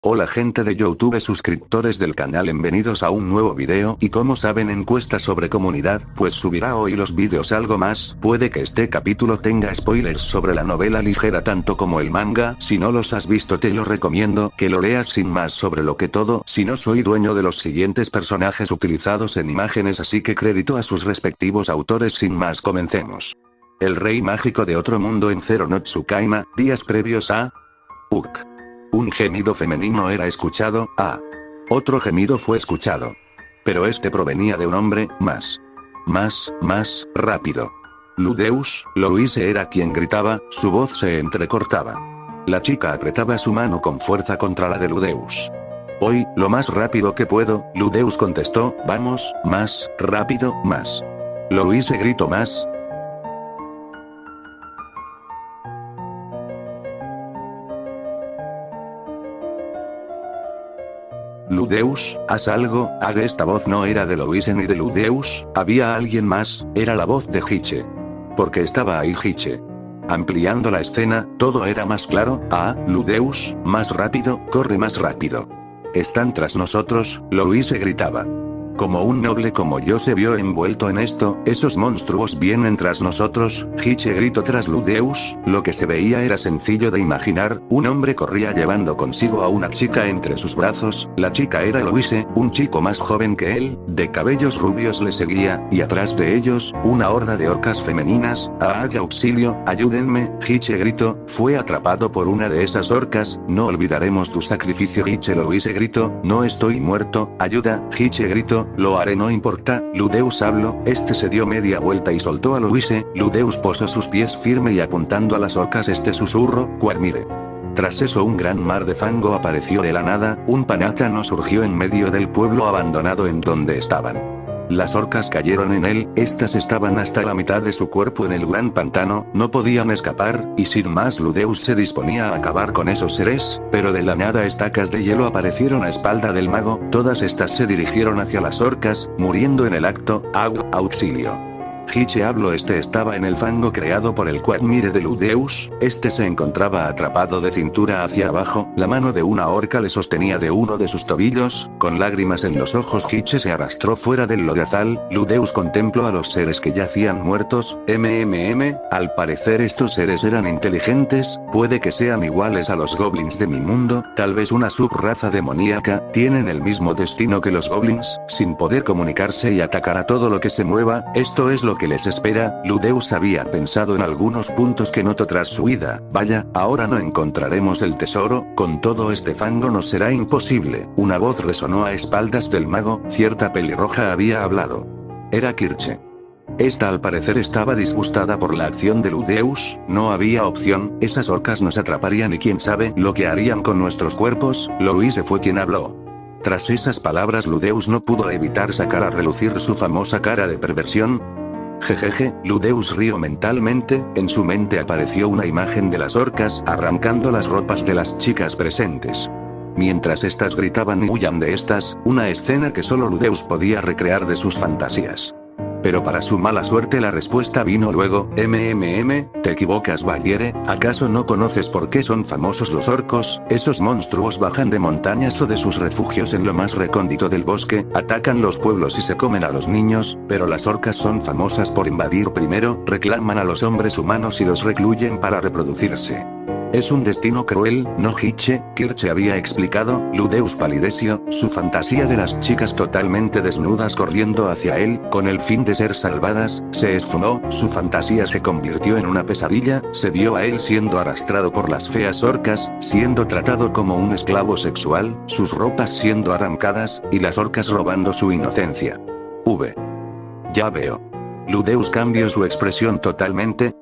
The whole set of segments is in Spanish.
Hola gente de YouTube, suscriptores del canal, bienvenidos a un nuevo video. Y como saben, encuesta sobre comunidad, pues subirá hoy los vídeos. Algo más, puede que este capítulo tenga spoilers sobre la novela ligera tanto como el manga. Si no los has visto, te lo recomiendo que lo leas sin más. Sobre lo que todo, si no soy dueño de los siguientes personajes utilizados en imágenes, así que crédito a sus respectivos autores. Sin más, comencemos. El rey mágico de otro mundo en Zero no Tsukaima, días previos a Uk. Un gemido femenino era escuchado, otro gemido fue escuchado. Pero este provenía de un hombre, más rápido. Ludeus, Louise era quien gritaba, su voz se entrecortaba. La chica apretaba su mano con fuerza contra la de Ludeus. Hoy, lo más rápido que puedo, Ludeus contestó, vamos, más, rápido, más. Louise gritó más. Ludeus, haz algo, haga. Esta voz no era de Louise ni de Ludeus, había alguien más, era la voz de Hiche. Porque estaba ahí Hiche. Ampliando la escena, todo era más claro, Ludeus, más rápido, corre más rápido. Están tras nosotros, Louise gritaba. Como un noble como yo se vio envuelto en esto, esos monstruos vienen tras nosotros, Hiche gritó tras Ludeus. Lo que se veía era sencillo de imaginar, un hombre corría llevando consigo a una chica entre sus brazos, la chica era Louise, un chico más joven que él, de cabellos rubios le seguía, y atrás de ellos, una horda de orcas femeninas. Haga auxilio, ayúdenme, Hiche gritó, fue atrapado por una de esas orcas, no olvidaremos tu sacrificio. Hiche Louise gritó, no estoy muerto, ayuda, Hiche gritó, lo haré, no importa. Ludeus habló, este se dio media vuelta y soltó a Louise. Ludeus posó sus pies firme y apuntando a las orcas este susurro, Quagmire. Tras eso un gran mar de fango apareció de la nada, un panátano surgió en medio del pueblo abandonado en donde estaban. Las orcas cayeron en él, estas estaban hasta la mitad de su cuerpo en el gran pantano, no podían escapar, y sin más Ludeus se disponía a acabar con esos seres, pero de la nada estacas de hielo aparecieron a espalda del mago, todas estas se dirigieron hacia las orcas, muriendo en el acto. Auxilio. Hiche habló, este estaba en el fango creado por el Quagmire de Ludeus, este se encontraba atrapado de cintura hacia abajo, la mano de una orca le sostenía de uno de sus tobillos, con lágrimas en los ojos Hiche se arrastró fuera del lodazal. Ludeus contempló a los seres que yacían muertos, al parecer estos seres eran inteligentes, puede que sean iguales a los goblins de mi mundo, tal vez una subraza demoníaca, tienen el mismo destino que los goblins, sin poder comunicarse y atacar a todo lo que se mueva, esto es lo que les espera. Ludeus había pensado en algunos puntos que notó tras su huida, vaya, ahora no encontraremos el tesoro, con todo este fango nos será imposible. Una voz resonó a espaldas del mago, cierta pelirroja había hablado. Era Kirche. Esta al parecer estaba disgustada por la acción de Ludeus, no había opción, esas orcas nos atraparían y quién sabe lo que harían con nuestros cuerpos. Louise fue quien habló. Tras esas palabras Ludeus no pudo evitar sacar a relucir su famosa cara de perversión. Jejeje, Ludeus rió mentalmente, en su mente apareció una imagen de las orcas arrancando las ropas de las chicas presentes. Mientras estas gritaban y huían de estas, una escena que solo Ludeus podía recrear de sus fantasías. Pero para su mala suerte la respuesta vino luego, te equivocas Valiere, ¿acaso no conoces por qué son famosos los orcos? Esos monstruos bajan de montañas o de sus refugios en lo más recóndito del bosque, atacan los pueblos y se comen a los niños, pero las orcas son famosas por invadir primero, reclaman a los hombres humanos y los recluyen para reproducirse. Es un destino cruel, ¿no Hiche? Kirche había explicado. Ludeus palideció, su fantasía de las chicas totalmente desnudas corriendo hacia él, con el fin de ser salvadas, se esfumó, su fantasía se convirtió en una pesadilla, se vio a él siendo arrastrado por las feas orcas, siendo tratado como un esclavo sexual, sus ropas siendo arrancadas, y las orcas robando su inocencia. Ya veo. Ludeus cambió su expresión totalmente.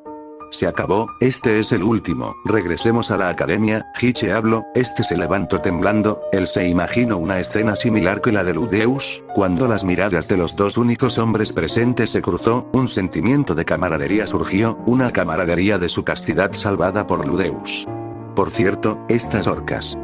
Se acabó, este es el último, regresemos a la academia. Hiche habló, este se levantó temblando, él se imaginó una escena similar que la de Ludeus, cuando las miradas de los dos únicos hombres presentes se cruzó, un sentimiento de camaradería surgió, una camaradería de su castidad salvada por Ludeus. Por cierto, estas orcas.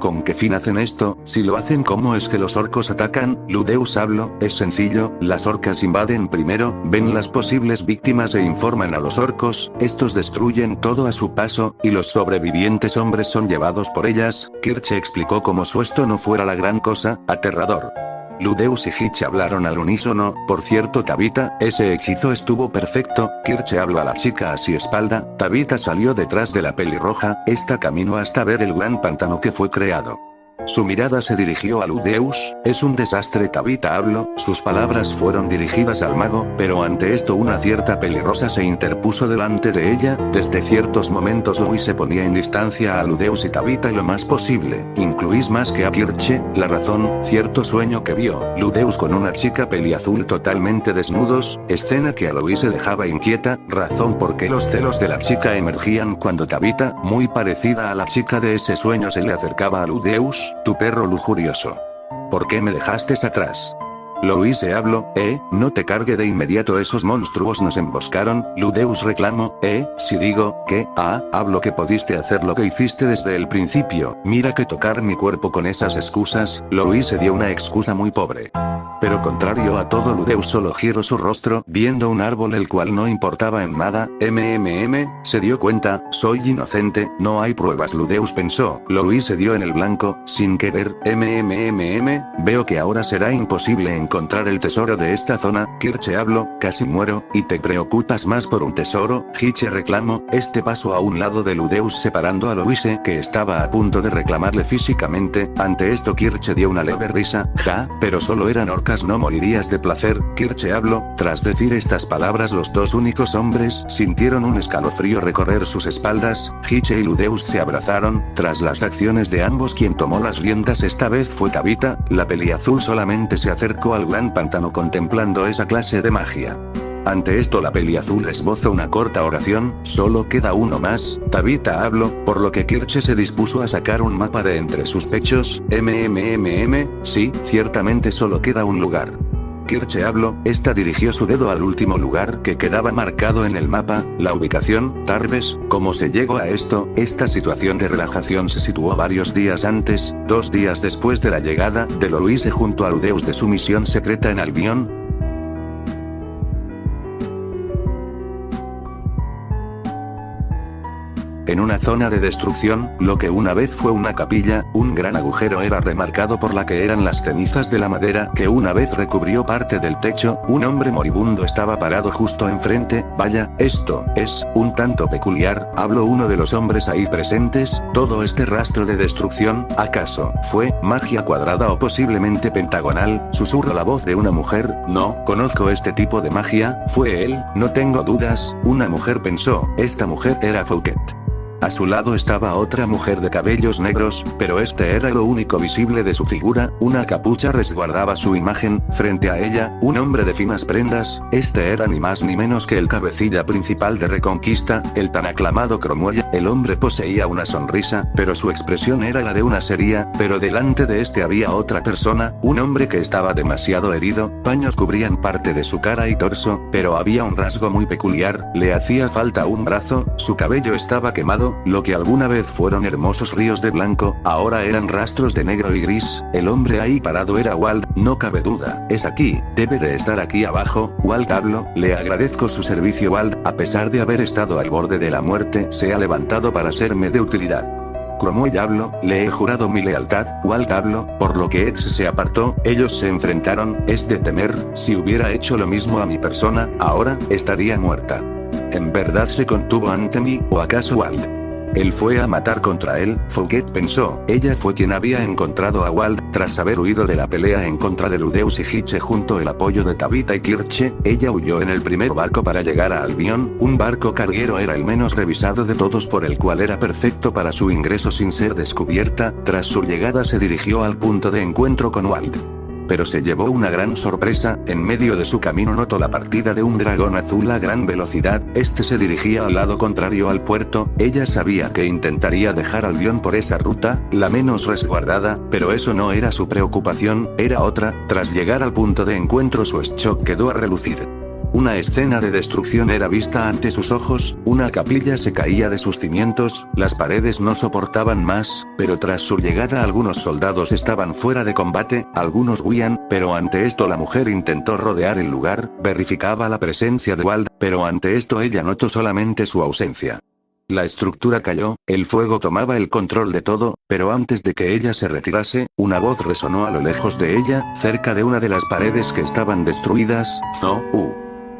¿Con qué fin hacen esto? Si lo hacen, ¿cómo es que los orcos atacan? Ludeus habló, es sencillo, las orcas invaden primero, ven las posibles víctimas e informan a los orcos, estos destruyen todo a su paso, y los sobrevivientes hombres son llevados por ellas. Kirche explicó como si esto no fuera la gran cosa, aterrador. Ludeus y Hitche hablaron al unísono. Por cierto, Tabitha, ese hechizo estuvo perfecto. Kirche habló a la chica a su espalda. Tabitha salió detrás de la pelirroja. Esta caminó hasta ver el gran pantano que fue creado. Su mirada se dirigió a Ludeus. Es un desastre, Tabitha habló. Sus palabras fueron dirigidas al mago, pero ante esto una cierta pelirrosa se interpuso delante de ella. Desde ciertos momentos Luis se ponía en distancia a Ludeus y Tabitha lo más posible. ¿Incluís más que a Kirche? La razón, cierto sueño que vio. Ludeus con una chica peliazul totalmente desnudos, escena que a Luis se dejaba inquieta, razón por qué los celos de la chica emergían cuando Tabitha, muy parecida a la chica de ese sueño, se le acercaba a Ludeus. Tu perro lujurioso. ¿Por qué me dejaste atrás? Louise habló, no te cargue de inmediato, esos monstruos nos emboscaron. Ludeus reclamó, si digo, que, hablo que pudiste hacer lo que hiciste desde el principio, mira que tocar mi cuerpo con esas excusas. Louise dio una excusa muy pobre. Pero contrario a todo, Ludeus solo giró su rostro, viendo un árbol el cual no importaba en nada. Se dio cuenta, soy inocente, no hay pruebas. Ludeus pensó, Louise dio en el blanco, sin querer. Veo que ahora será imposible encontrar el tesoro de esta zona. Kirche habló, casi muero, y te preocupas más por un tesoro. Hitche reclamó, este paso a un lado de Ludeus separando a Louise, que estaba a punto de reclamarle físicamente. Ante esto Kirche dio una leve risa, pero solo eran orcas, no morirías de placer. Kirche habló. Tras decir estas palabras, los dos únicos hombres sintieron un escalofrío recorrer sus espaldas. Hitche y Ludeus se abrazaron. Tras las acciones de ambos, quien tomó las riendas esta vez fue Tabitha. La peliazul solamente se acercó al gran pantano contemplando esa clase de magia. Ante esto la peliazul esbozó una corta oración, solo queda uno más. Tabitha habló, por lo que Kirche se dispuso a sacar un mapa de entre sus pechos. Sí, ciertamente solo queda un lugar. Kirche habló, esta dirigió su dedo al último lugar que quedaba marcado en el mapa, la ubicación, Tarbes. ¿Cómo se llegó a esto? Esta situación de relajación se situó varios días antes, 2 días después de la llegada de Louise junto a Ludeus de su misión secreta en Albion. En una zona de destrucción, lo que una vez fue una capilla, un gran agujero era remarcado por la que eran las cenizas de la madera que una vez recubrió parte del techo. Un hombre moribundo estaba parado justo enfrente. Vaya, esto es un tanto peculiar, habló uno de los hombres ahí presentes. Todo este rastro de destrucción, ¿acaso fue magia cuadrada o posiblemente pentagonal? Susurra la voz de una mujer. No, conozco este tipo de magia, fue él, no tengo dudas. Una mujer pensó, esta mujer era Fouquet. A su lado estaba otra mujer de cabellos negros, pero este era lo único visible de su figura. Una capucha resguardaba su imagen. Frente a ella, un hombre de finas prendas. Este era ni más ni menos que el cabecilla principal de Reconquista, el tan aclamado Cromwell. El hombre poseía una sonrisa, pero su expresión era la de una seria. Pero delante de este había otra persona, un hombre que estaba demasiado herido. Paños cubrían parte de su cara y torso, pero había un rasgo muy peculiar. Le hacía falta un brazo. Su cabello estaba quemado. Lo que alguna vez fueron hermosos ríos de blanco, ahora eran rastros de negro y gris. El hombre ahí parado era Wald, no cabe duda. Es aquí, debe de estar aquí abajo. Wald habló, le agradezco su servicio. Wald, a pesar de haber estado al borde de la muerte, se ha levantado para serme de utilidad. Cromwell habló, le he jurado mi lealtad. Wald habló, por lo que Ed se apartó, ellos se enfrentaron, es de temer, si hubiera hecho lo mismo a mi persona, ahora, estaría muerta. ¿En verdad se contuvo ante mí, o acaso Wald? Él fue a matar contra él. Fouquet pensó, ella fue quien había encontrado a Wald, tras haber huido de la pelea en contra de Ludeus y Hitche junto el apoyo de Tabitha y Kirche. Ella huyó en el primer barco para llegar a Albion. Un barco carguero era el menos revisado de todos, por el cual era perfecto para su ingreso sin ser descubierta. Tras su llegada se dirigió al punto de encuentro con Wald. Pero se llevó una gran sorpresa. En medio de su camino notó la partida de un dragón azul a gran velocidad. Este se dirigía al lado contrario al puerto. Ella sabía que intentaría dejar Albion por esa ruta, la menos resguardada, pero eso no era su preocupación, era otra. Tras llegar al punto de encuentro su shock quedó a relucir. Una escena de destrucción era vista ante sus ojos, una capilla se caía de sus cimientos, las paredes no soportaban más, pero tras su llegada algunos soldados estaban fuera de combate, algunos huían, pero ante esto la mujer intentó rodear el lugar, verificaba la presencia de Wald, pero ante esto ella notó solamente su ausencia. La estructura cayó, el fuego tomaba el control de todo, pero antes de que ella se retirase, una voz resonó a lo lejos de ella, cerca de una de las paredes que estaban destruidas,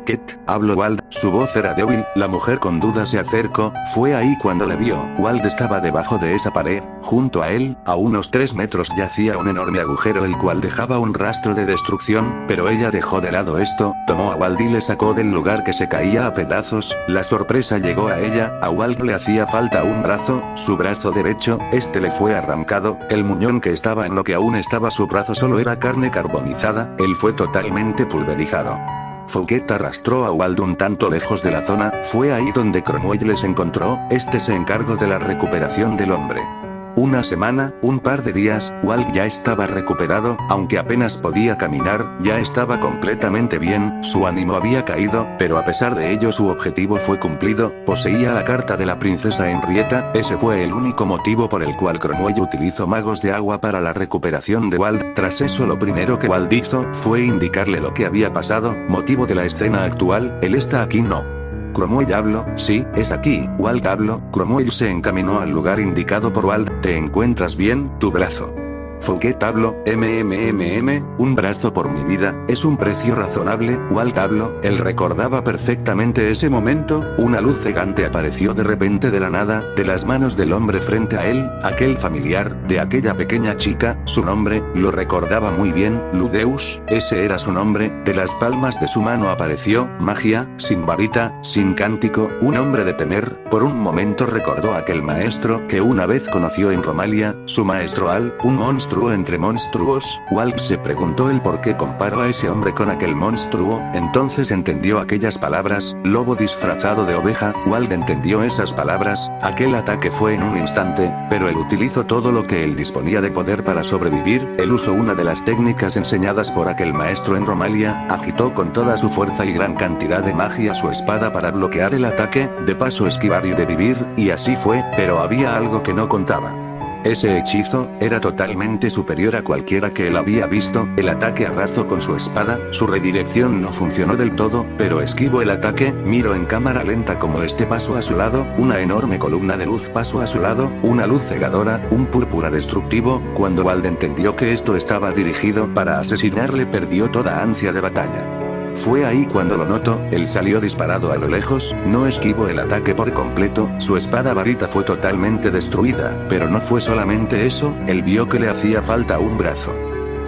Ket, habló Wald, su voz era débil, la mujer con duda se acercó, fue ahí cuando le vio, Wald estaba debajo de esa pared, junto a él, a unos 3 metros yacía un enorme agujero el cual dejaba un rastro de destrucción, pero ella dejó de lado esto, tomó a Wald y le sacó del lugar que se caía a pedazos, la sorpresa llegó a ella, a Wald le hacía falta un brazo, su brazo derecho, este le fue arrancado, el muñón que estaba en lo que aún estaba su brazo solo era carne carbonizada, él fue totalmente pulverizado. Fouquet arrastró a Wald un tanto lejos de la zona, fue ahí donde Cromwell les encontró, este se encargó de la recuperación del hombre. Una semana, un par de días, Wald ya estaba recuperado, aunque apenas podía caminar, ya estaba completamente bien, su ánimo había caído, pero a pesar de ello su objetivo fue cumplido, poseía la carta de la princesa Henrietta, ese fue el único motivo por el cual Cromwell utilizó magos de agua para la recuperación de Wald, tras eso lo primero que Wald hizo, fue indicarle lo que había pasado, motivo de la escena actual, él está aquí no. Cromwell habló, sí, es aquí, Wald habló, Cromwell se encaminó al lugar indicado por Wald, ¿te encuentras bien, tu brazo? Fouquet habló, un brazo por mi vida, es un precio razonable, Wald habló, él recordaba perfectamente ese momento, una luz cegante apareció de repente de la nada, de las manos del hombre frente a él, aquel familiar, de aquella pequeña chica, su nombre, lo recordaba muy bien, Ludeus, ese era su nombre, de las palmas de su mano apareció, magia, sin varita, sin cántico, un hombre de temer, por un momento recordó a aquel maestro que una vez conoció en Romalia, su maestro un monstruo entre monstruos, Wald se preguntó el por qué comparó a ese hombre con aquel monstruo, entonces entendió aquellas palabras, lobo disfrazado de oveja, Wald entendió esas palabras, aquel ataque fue en un instante, pero él utilizó todo lo que él disponía de poder para sobrevivir, él usó una de las técnicas enseñadas por aquel maestro en Romalia, agitó con toda su fuerza y gran cantidad de magia su espada para bloquear el ataque, de paso esquivar y de vivir, y así fue, pero había algo que no contaba. Ese hechizo, era totalmente superior a cualquiera que él había visto, el ataque a razo con su espada, su redirección no funcionó del todo, pero esquivó el ataque, miró en cámara lenta como este pasó a su lado, una enorme columna de luz pasó a su lado, una luz cegadora, un púrpura destructivo, cuando Wald entendió que esto estaba dirigido para asesinarle perdió toda ansia de batalla. Fue ahí cuando lo notó, él salió disparado a lo lejos, no esquivó el ataque por completo, su espada varita fue totalmente destruida, pero no fue solamente eso, él vio que le hacía falta un brazo.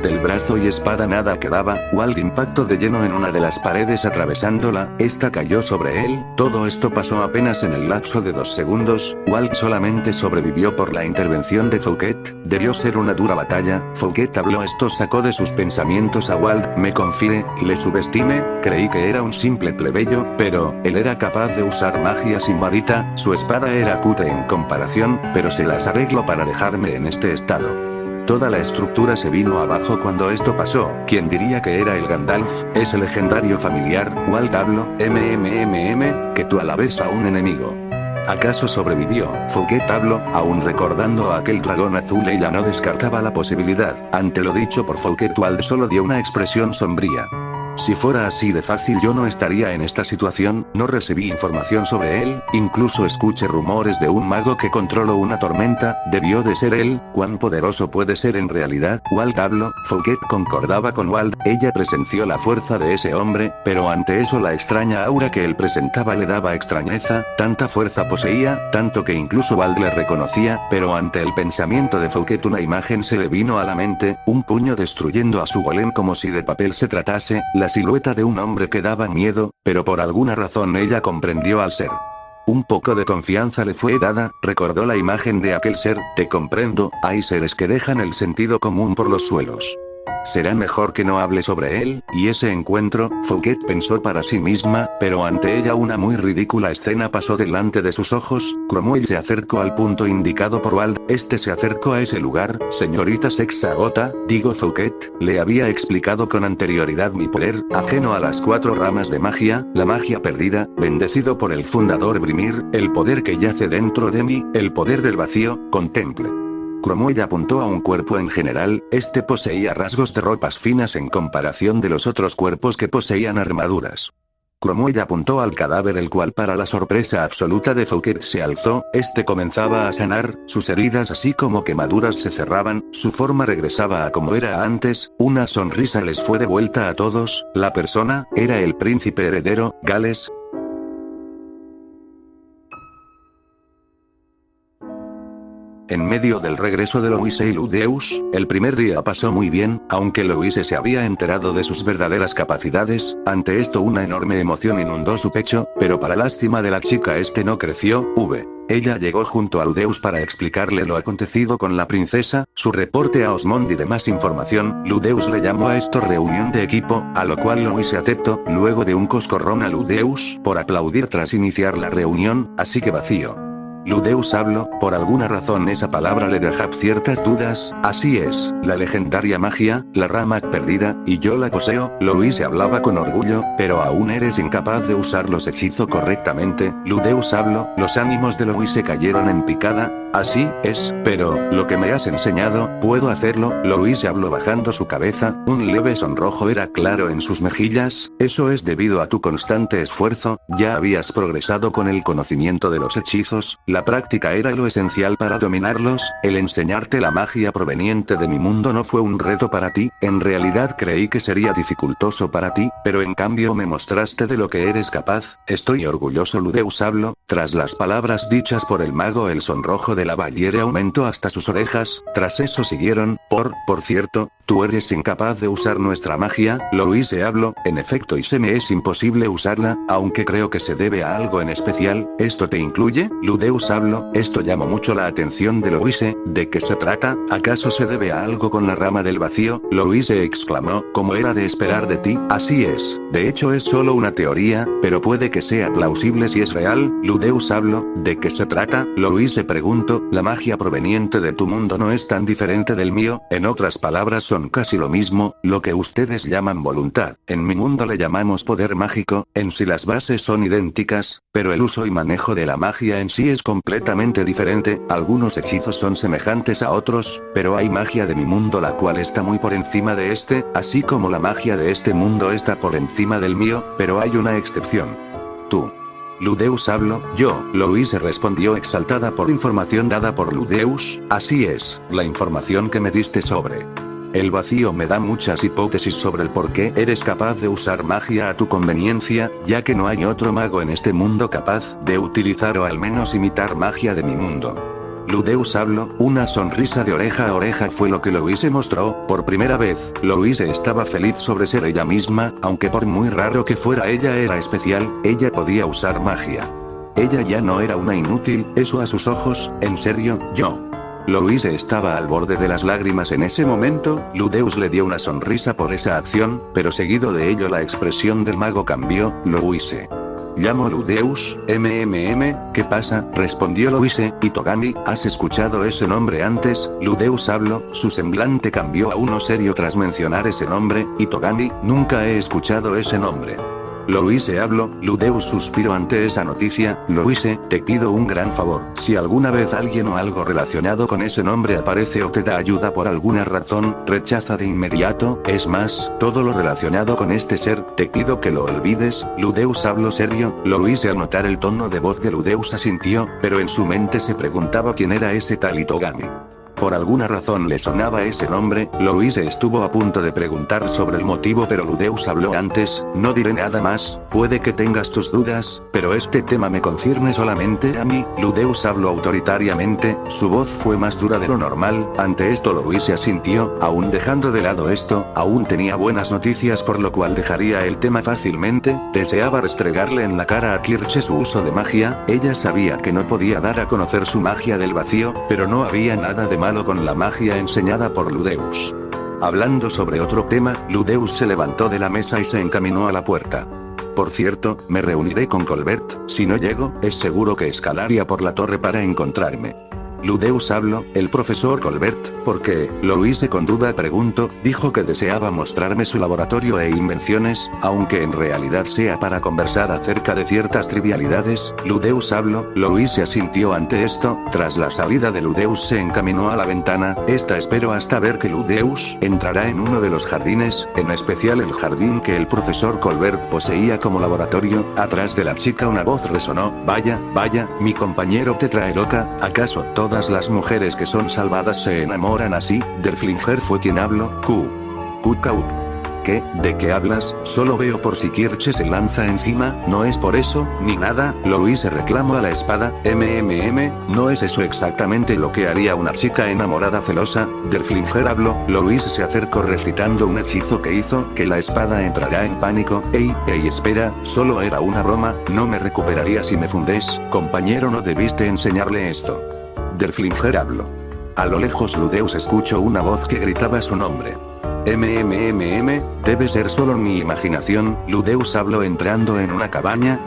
Del brazo y espada nada quedaba, Wald impactó de lleno en una de las paredes atravesándola, esta cayó sobre él, todo esto pasó apenas en el lapso de 2 segundos, Wald solamente sobrevivió por la intervención de Fouquet, debió ser una dura batalla, Fouquet habló esto sacó de sus pensamientos a Wald, me confié, le subestimé, creí que era un simple plebeyo, pero, él era capaz de usar magia sin varita, su espada era cute en comparación, pero se las arregló para dejarme en este estado. Toda la estructura se vino abajo cuando esto pasó, ¿quién diría que era el Gandalf, ese legendario familiar, Wald habló, que tú alabes a un enemigo? ¿Acaso sobrevivió? Fouquet habló, aún recordando a aquel dragón azul ella no descartaba la posibilidad, ante lo dicho por Fouquet Wald solo dio una expresión sombría. Si fuera así de fácil yo no estaría en esta situación, no recibí información sobre él, incluso escuché rumores de un mago que controló una tormenta, debió de ser él, ¿cuán poderoso puede ser en realidad? Wald habló, Fouquet concordaba con Wald, ella presenció la fuerza de ese hombre, pero ante eso la extraña aura que él presentaba le daba extrañeza, tanta fuerza poseía, tanto que incluso Wald le reconocía, pero ante el pensamiento de Fouquet una imagen se le vino a la mente, un puño destruyendo a su golem como si de papel se tratase, la silueta de un hombre que daba miedo, pero por alguna razón ella comprendió al ser. Un poco de confianza le fue dada, recordó la imagen de aquel ser, te comprendo, hay seres que dejan el sentido común por los suelos. será mejor que no hable sobre él, y ese encuentro, Fouquet pensó para sí misma, pero ante ella una muy ridícula escena pasó delante de sus ojos. Cromwell se acercó al punto indicado por Wald, este se acercó a ese lugar, señorita Sexagota, digo Fouquet, le había explicado con anterioridad mi poder, ajeno a las 4 ramas de magia, la magia perdida, bendecido por el fundador Brimir, el poder que yace dentro de mí, el poder del vacío, contemple. Cromwell apuntó a un cuerpo en general, este poseía rasgos de ropas finas en comparación de los otros cuerpos que poseían armaduras. Cromwell apuntó al cadáver el cual para la sorpresa absoluta de Fouquet se alzó, este comenzaba a sanar, sus heridas así como quemaduras se cerraban, su forma regresaba a como era antes, una sonrisa les fue devuelta a todos, la persona, era el príncipe heredero, Gales. En medio del regreso de Louise y Ludeus, el primer día pasó muy bien, aunque Louise se había enterado de sus verdaderas capacidades, ante esto una enorme emoción inundó su pecho, pero para lástima de la chica este no creció, Ella llegó junto a Ludeus para explicarle lo acontecido con la princesa, su reporte a Osmond y demás información. Ludeus le llamó a esto reunión de equipo, a lo cual Louise aceptó, luego de un coscorrón a Ludeus por aplaudir tras iniciar la reunión, así que vacío. Ludeus habló, por alguna razón esa palabra le dejaba ciertas dudas, así es, la legendaria magia, la rama perdida, y yo la poseo, Louise hablaba con orgullo, pero aún eres incapaz de usar los hechizos correctamente, Ludeus habló, los ánimos de Louise cayeron en picada, así es, pero, lo que me has enseñado, puedo hacerlo, Louise habló bajando su cabeza, un leve sonrojo era claro en sus mejillas, eso es debido a tu constante esfuerzo, ya habías progresado con el conocimiento de los hechizos, la práctica era lo esencial para dominarlos, el enseñarte la magia proveniente de mi mundo no fue un reto para ti, en realidad creí que sería dificultoso para ti, pero en cambio me mostraste de lo que eres capaz, estoy orgulloso Ludeus habló, tras las palabras dichas por el mago el sonrojo de la Valliere aumentó hasta sus orejas, tras eso siguieron, por cierto, tú eres incapaz de usar nuestra magia, Louise habló, en efecto y se me es imposible usarla, aunque creo que se debe a algo en especial, ¿esto te incluye? Ludeus habló, esto llamó mucho la atención de Louise, ¿de qué se trata? ¿Acaso se debe a algo con la rama del vacío? Louise exclamó, como era de esperar de ti, así es, de hecho es solo una teoría, pero puede que sea plausible si es real, Ludeus habló, ¿de qué se trata? Louise preguntó, la magia proveniente de tu mundo no es tan diferente del mío, en otras palabras son casi lo mismo, lo que ustedes llaman voluntad, en mi mundo le llamamos poder mágico, en sí las bases son idénticas, pero el uso y manejo de la magia en sí es completamente diferente, algunos hechizos son semejantes a otros, pero hay magia de mi mundo la cual está muy por encima de este, así como la magia de este mundo está por encima del mío, pero hay una excepción. Tú. Ludeus habló, yo, Louise respondió exaltada por información dada por Ludeus, así es, la información que me diste sobre el vacío me da muchas hipótesis sobre el por qué eres capaz de usar magia a tu conveniencia, ya que no hay otro mago en este mundo capaz de utilizar o al menos imitar magia de mi mundo. Ludeus habló, una sonrisa de oreja a oreja fue lo que Louise mostró, por primera vez, Louise estaba feliz sobre ser ella misma, aunque por muy raro que fuera ella era especial, ella podía usar magia. Ella ya no era una inútil, eso a sus ojos, en serio, yo. Louise estaba al borde de las lágrimas en ese momento, Ludeus le dio una sonrisa por esa acción, pero seguido de ello la expresión del mago cambió, Louise. Llamo Ludeus, ¿qué pasa? Respondió Louise, y Togami, ¿has escuchado ese nombre antes? Ludeus habló, su semblante cambió a uno serio tras mencionar ese nombre, y Togami, nunca he escuchado ese nombre. Louise habló, Ludeus suspiró ante esa noticia, Louise, te pido un gran favor, si alguna vez alguien o algo relacionado con ese nombre aparece o te da ayuda por alguna razón, rechaza de inmediato, es más, todo lo relacionado con este ser, te pido que lo olvides, Ludeus habló serio, Louise al notar el tono de voz de Ludeus asintió, pero en su mente se preguntaba quién era ese tal Itogami. Por alguna razón le sonaba ese nombre, Louise estuvo a punto de preguntar sobre el motivo pero Ludeus habló antes, no diré nada más, puede que tengas tus dudas, pero este tema me concierne solamente a mí, Ludeus habló autoritariamente, su voz fue más dura de lo normal, ante esto Louise asintió, aún dejando de lado esto, aún tenía buenas noticias por lo cual dejaría el tema fácilmente, deseaba restregarle en la cara a Kirche su uso de magia, ella sabía que no podía dar a conocer su magia del vacío, pero no había nada de malo con la magia enseñada por Ludeus. Hablando sobre otro tema, Ludeus se levantó de la mesa y se encaminó a la puerta. Por cierto, me reuniré con Colbert, si no llego, es seguro que escalaría por la torre para encontrarme. Ludeus habló, el profesor Colbert, ¿por qué? Lo hice con duda, preguntó, dijo que deseaba mostrarme su laboratorio e invenciones, aunque en realidad sea para conversar acerca de ciertas trivialidades. Ludeus habló, Louise asintió ante esto, tras la salida de Ludeus se encaminó a la ventana, esperó hasta ver que Ludeus entrará en uno de los jardines, en especial el jardín que el profesor Colbert poseía como laboratorio. Atrás de la chica una voz resonó, vaya, mi compañero te trae loca, ¿acaso todas las mujeres que son salvadas se enamoran así? Derflinger fue quien habló, ¿Qué? ¿De qué hablas? Solo veo por si Kirche se lanza encima, no es por eso, ni nada. Louise reclamó a la espada, no es eso exactamente lo que haría una chica enamorada celosa. Derflinger habló, Louise se acercó recitando un hechizo que hizo que la espada entrará en pánico. Ey, espera, solo era una broma, no me recuperaría si me fundes, compañero, no debiste enseñarle esto. Derflinger habló. A lo lejos Ludeus escuchó una voz que gritaba su nombre. Debe ser solo mi imaginación. Ludeus habló entrando en una cabaña.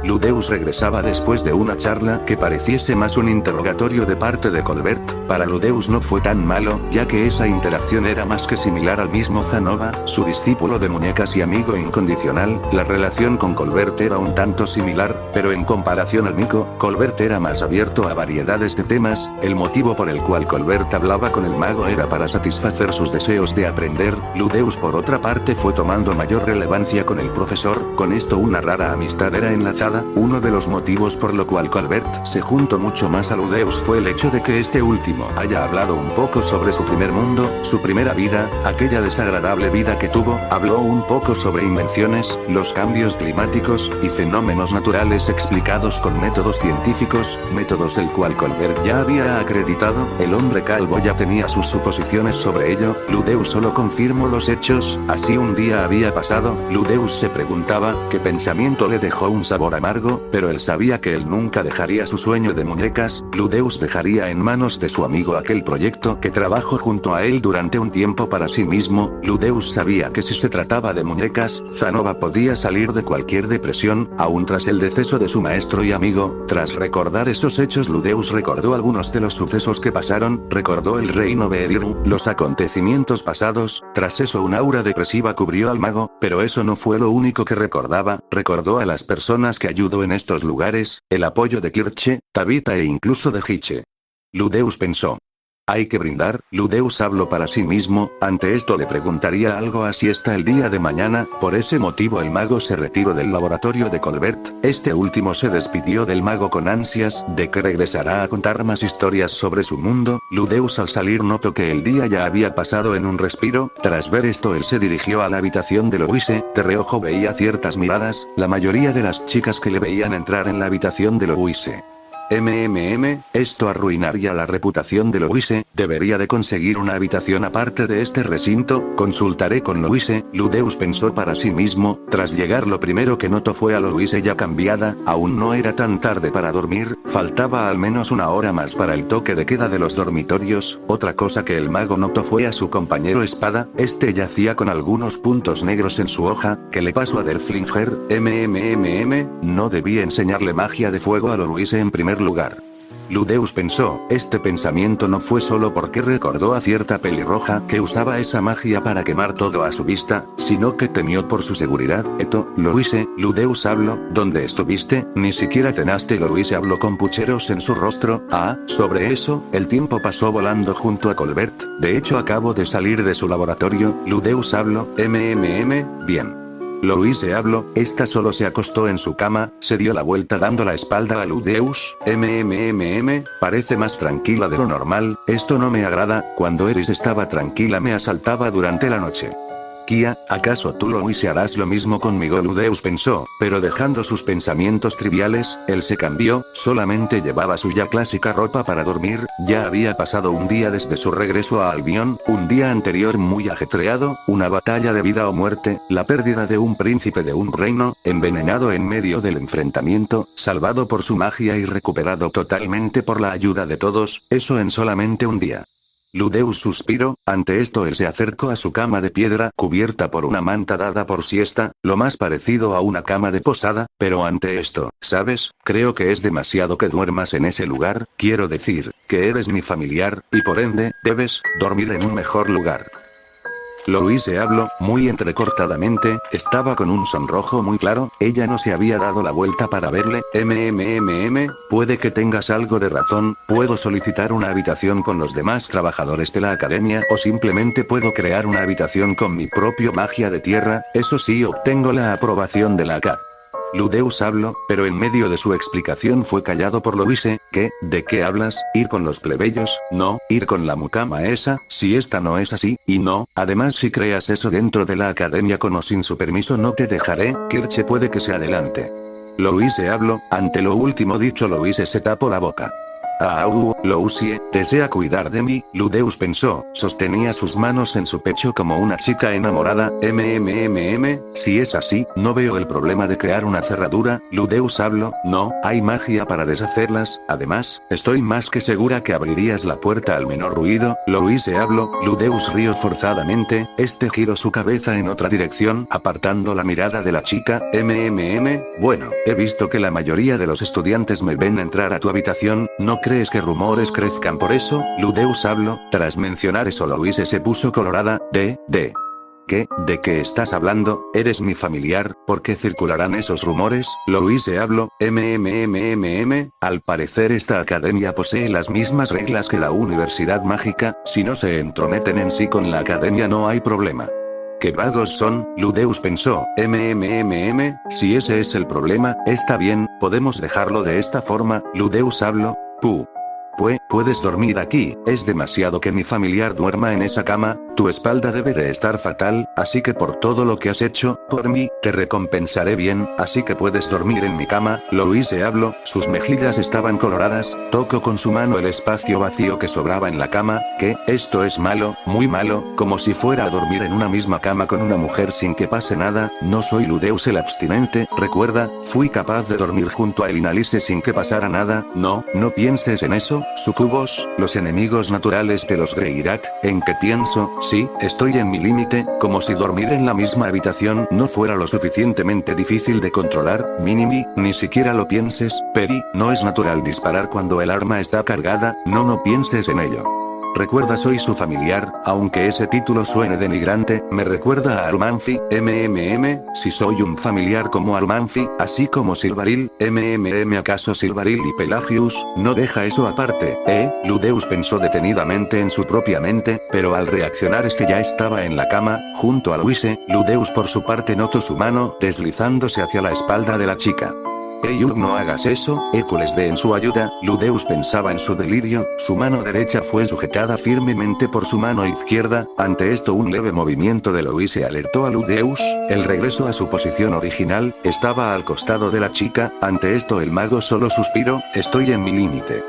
Ludeus regresaba después de una charla que pareciese más un interrogatorio de parte de Colbert. Para Ludeus no fue tan malo, ya que esa interacción era más que similar al mismo Zanova, su discípulo de muñecas y amigo incondicional. La relación con Colbert era un tanto similar, pero en comparación al Nico, Colbert era más abierto a variedades de temas. El motivo por el cual Colbert hablaba con el mago era para satisfacer sus deseos de aprender. Ludeus por otra parte fue tomando mayor relevancia con el profesor, con esto una rara amistad era enlazada. Uno de los motivos por lo cual Colbert se juntó mucho más a Ludeus fue el hecho de que este último haya hablado un poco sobre su primer mundo, su primera vida, aquella desagradable vida que tuvo, habló un poco sobre invenciones, los cambios climáticos, y fenómenos naturales explicados con métodos científicos, métodos el cual Colbert ya había acreditado. El hombre calvo ya tenía sus suposiciones sobre ello, Ludeus solo confirmó los hechos. Así un día había pasado, Ludeus se preguntaba, qué pensamiento le dejó un sabor amargo, pero él sabía que él nunca dejaría su sueño de muñecas. Ludeus dejaría en manos de su amigo aquel proyecto que trabajó junto a él durante un tiempo para sí mismo. Ludeus sabía que si se trataba de muñecas, Zanova podía salir de cualquier depresión, aún tras el deceso de su maestro y amigo. Tras recordar esos hechos, Ludeus recordó algunos de los sucesos que pasaron, recordó el reino Beedir, los acontecimientos pasados. Tras eso un aura depresiva cubrió al mago, pero eso no fue lo único que recordaba. Recordó a las personas que ayudó en estos lugares, el apoyo de Kirche, Tabitha e incluso de Hiche. Ludeus pensó. Hay que brindar. Ludeus habló para sí mismo, ante esto le preguntaría algo así está el día de mañana. Por ese motivo el mago se retiró del laboratorio de Colbert. Este último se despidió del mago con ansias de que regresará a contar más historias sobre su mundo. Ludeus al salir notó que el día ya había pasado en un respiro. Tras ver esto él se dirigió a la habitación de Louise. De reojo veía ciertas miradas, la mayoría de las chicas que le veían entrar en la habitación de Louise. Esto arruinaría la reputación de Louise, debería de conseguir una habitación aparte de este recinto, consultaré con Louise. Ludeus pensó para sí mismo. Tras llegar lo primero que notó fue a Louise ya cambiada. Aún no era tan tarde para dormir, faltaba al menos una hora más para el toque de queda de los dormitorios. Otra cosa que el mago notó fue a su compañero espada, este yacía con algunos puntos negros en su hoja. ¿Qué le pasó a Derflinger? No debía enseñarle magia de fuego a Louise en primer lugar. Ludeus pensó, este pensamiento no fue solo porque recordó a cierta pelirroja que usaba esa magia para quemar todo a su vista, sino que temió por su seguridad. Louise, Ludeus habló, ¿dónde estuviste? Ni siquiera cenaste. Louise habló con pucheros en su rostro. Sobre eso, el tiempo pasó volando junto a Colbert, de hecho acabo de salir de su laboratorio. Ludeus habló, bien. Louise habló, esta solo se acostó en su cama, se dio la vuelta dando la espalda a Ludeus. Parece más tranquila de lo normal, esto no me agrada, cuando Eris estaba tranquila me asaltaba durante la noche. jerarquía, ¿acaso tú Louise harás lo mismo conmigo? Ludeus pensó, pero dejando sus pensamientos triviales, él se cambió, solamente llevaba su ya clásica ropa para dormir, ya había pasado un día desde su regreso a Albion, un día anterior muy ajetreado, una batalla de vida o muerte, la pérdida de un príncipe de un reino, envenenado en medio del enfrentamiento, salvado por su magia y recuperado totalmente por la ayuda de todos, eso en solamente un día. Ludeus suspiró, ante esto él se acercó a su cama de piedra cubierta por una manta dada por siesta, lo más parecido a una cama de posada, pero ante esto, ¿sabes? Creo que es demasiado que duermas en ese lugar, quiero decir, que eres mi familiar, y por ende, debes dormir en un mejor lugar. Louise habló, muy entrecortadamente, estaba con un sonrojo muy claro, ella no se había dado la vuelta para verle, puede que tengas algo de razón, puedo solicitar una habitación con los demás trabajadores de la academia o simplemente puedo crear una habitación con mi propio magia de tierra, eso sí obtengo la aprobación de la AK. Ludeus habló, pero en medio de su explicación fue callado por Louise, ¿qué? ¿De qué hablas? ¿Ir con los plebeyos? No, ir con la mucama esa, si esta no es así, y no, además si creas eso dentro de la academia con o sin su permiso no te dejaré, Kirche puede que se adelante. Louise habló, ante lo último dicho Louise se tapó la boca. Louise, desea cuidar de mí, Ludeus pensó, sostenía sus manos en su pecho como una chica enamorada, si es así, no veo el problema de crear una cerradura, Ludeus habló, no, hay magia para deshacerlas, además, estoy más que segura que abrirías la puerta al menor ruido, Louise habló, Ludeus rió forzadamente, giró su cabeza en otra dirección, apartando la mirada de la chica, bueno, he visto que la mayoría de los estudiantes me ven entrar a tu habitación, ¿no crees que rumores crezcan por eso? Ludeus habló, tras mencionar eso Louise se puso colorada, ¿Qué? ¿De qué estás hablando? ¿Eres mi familiar? ¿Por qué circularán esos rumores? Louise habló, al parecer esta academia posee las mismas reglas que la universidad mágica, si no se entrometen en sí con la academia no hay problema. ¿Qué vagos son? Ludeus pensó, si ese es el problema, está bien, podemos dejarlo de esta forma, Ludeus habló, puedes dormir aquí, es demasiado que mi familiar duerma en esa cama, tu espalda debe de estar fatal, así que por todo lo que has hecho, por mí, te recompensaré bien, así que puedes dormir en mi cama, Louise habló, sus mejillas estaban coloradas, tocó con su mano el espacio vacío que sobraba en la cama, ¿qué? Esto es malo, muy malo, como si fuera a dormir en una misma cama con una mujer sin que pase nada, no soy Ludeus el abstinente, recuerda, fui capaz de dormir junto a Elinalise sin que pasara nada, no pienses en eso, sucubos, los enemigos naturales de los Greirat, ¿en qué pienso? Sí, estoy en mi límite, como si dormir en la misma habitación no fuera lo suficientemente difícil de controlar, Minimi, ni siquiera lo pienses, Peri, no es natural disparar cuando el arma está cargada, no pienses en ello. Recuerda soy su familiar, aunque ese título suene denigrante, me recuerda a Armanfi, si soy un familiar como Armanfi, así como Silvaril, acaso Silvaril y Pelagius, no deja eso aparte, Ludeus pensó detenidamente en su propia mente, pero al reaccionar ya estaba en la cama, junto a Louise, Ludeus por su parte notó su mano, deslizándose hacia la espalda de la chica. No hagas eso, Hércules ve en su ayuda, Ludeus pensaba en su delirio, su mano derecha fue sujetada firmemente por su mano izquierda, ante esto un leve movimiento de Louise alertó a Ludeus, el regreso a su posición original, estaba al costado de la chica, ante esto el mago solo suspiró, estoy en mi límite.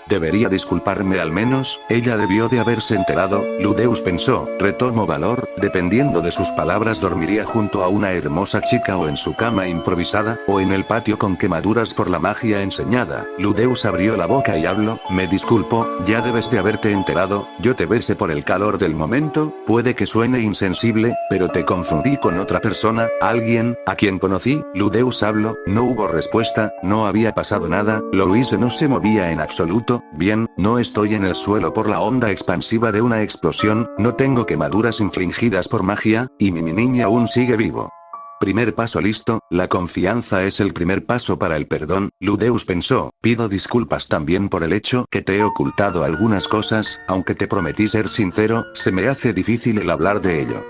Debería disculparme al menos, ella debió de haberse enterado, Ludeus pensó, retomo valor, dependiendo de sus palabras dormiría junto a una hermosa chica o en su cama improvisada, o en el patio con quemaduras por la magia enseñada, Ludeus abrió la boca y habló, me disculpo, ya debes de haberte enterado, yo te besé por el calor del momento, puede que suene insensible, pero te confundí con otra persona, alguien, a quien conocí, Ludeus habló, no hubo respuesta, no había pasado nada, Louise no se movía en absoluto, bien, no estoy en el suelo por la onda expansiva de una explosión, no tengo quemaduras infligidas por magia, y mi niña aún sigue vivo. Primer paso listo, la confianza es el primer paso para el perdón, Ludeus pensó, pido disculpas también por el hecho que te he ocultado algunas cosas, aunque te prometí ser sincero, se me hace difícil el hablar de ello.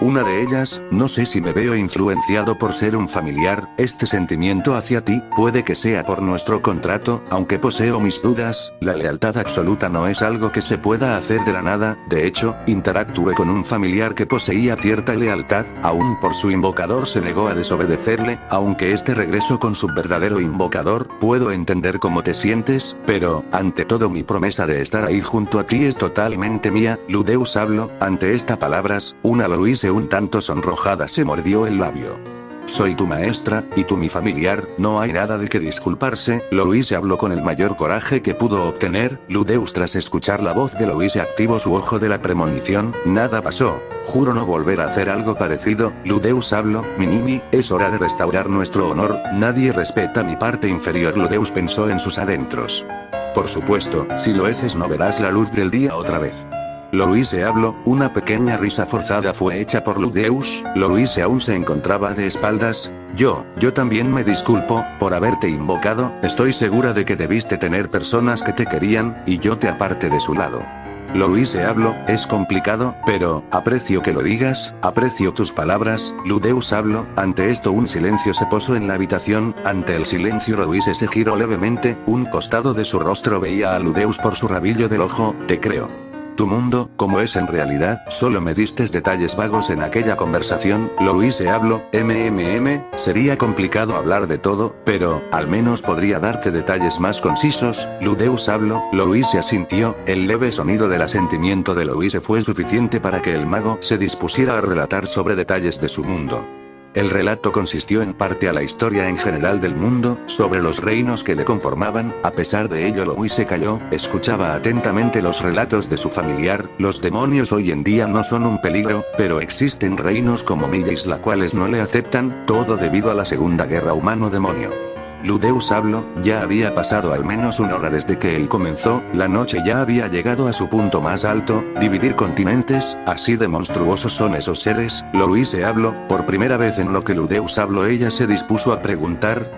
Una de ellas, no sé si me veo influenciado por ser un familiar, este sentimiento hacia ti, puede que sea por nuestro contrato, aunque poseo mis dudas, la lealtad absoluta no es algo que se pueda hacer de la nada, de hecho, interactué con un familiar que poseía cierta lealtad, aún por su invocador se negó a desobedecerle, aunque este regresó con su verdadero invocador, puedo entender cómo te sientes, pero, ante todo mi promesa de estar ahí junto a ti es totalmente mía, Ludeus habló, ante estas palabras, una Louise un tanto sonrojada se mordió el labio. Soy tu maestra, y tú mi familiar, no hay nada de qué disculparse, Louise habló con el mayor coraje que pudo obtener, Ludeus tras escuchar la voz de Louise activó su ojo de la premonición, nada pasó, juro no volver a hacer algo parecido, Ludeus habló, Minimi, es hora de restaurar nuestro honor, nadie respeta mi parte inferior Ludeus pensó en sus adentros. Por supuesto, si lo haces no verás la luz del día otra vez. Louise habló, una pequeña risa forzada fue hecha por Ludeus, Louise aún se encontraba de espaldas, yo también me disculpo, por haberte invocado, estoy segura de que debiste tener personas que te querían, y yo te aparté de su lado. Louise habló, es complicado, pero, aprecio que lo digas, aprecio tus palabras, Ludeus habló, ante esto un silencio se posó en la habitación, ante el silencio Louise se giró levemente, un costado de su rostro veía a Ludeus por su rabillo del ojo, te creo. Tu mundo, como es en realidad, solo me diste detalles vagos en aquella conversación, Louise habló, sería complicado hablar de todo, pero, al menos podría darte detalles más concisos, Ludeus habló, Louise asintió, el leve sonido del asentimiento de Louise fue suficiente para que el mago se dispusiera a relatar sobre detalles de su mundo. El relato consistió en parte a la historia en general del mundo, sobre los reinos que le conformaban, a pesar de ello Louise calló, escuchaba atentamente los relatos de su familiar, los demonios hoy en día no son un peligro, pero existen reinos como Millis la cuales no le aceptan, todo debido a la segunda guerra humano-demonio. Ludeus habló, ya había pasado al menos una hora desde que él comenzó, la noche ya había llegado a su punto más alto, dividir continentes, así de monstruosos son esos seres, Louise habló, por primera vez en lo que Ludeus habló ella se dispuso a preguntar,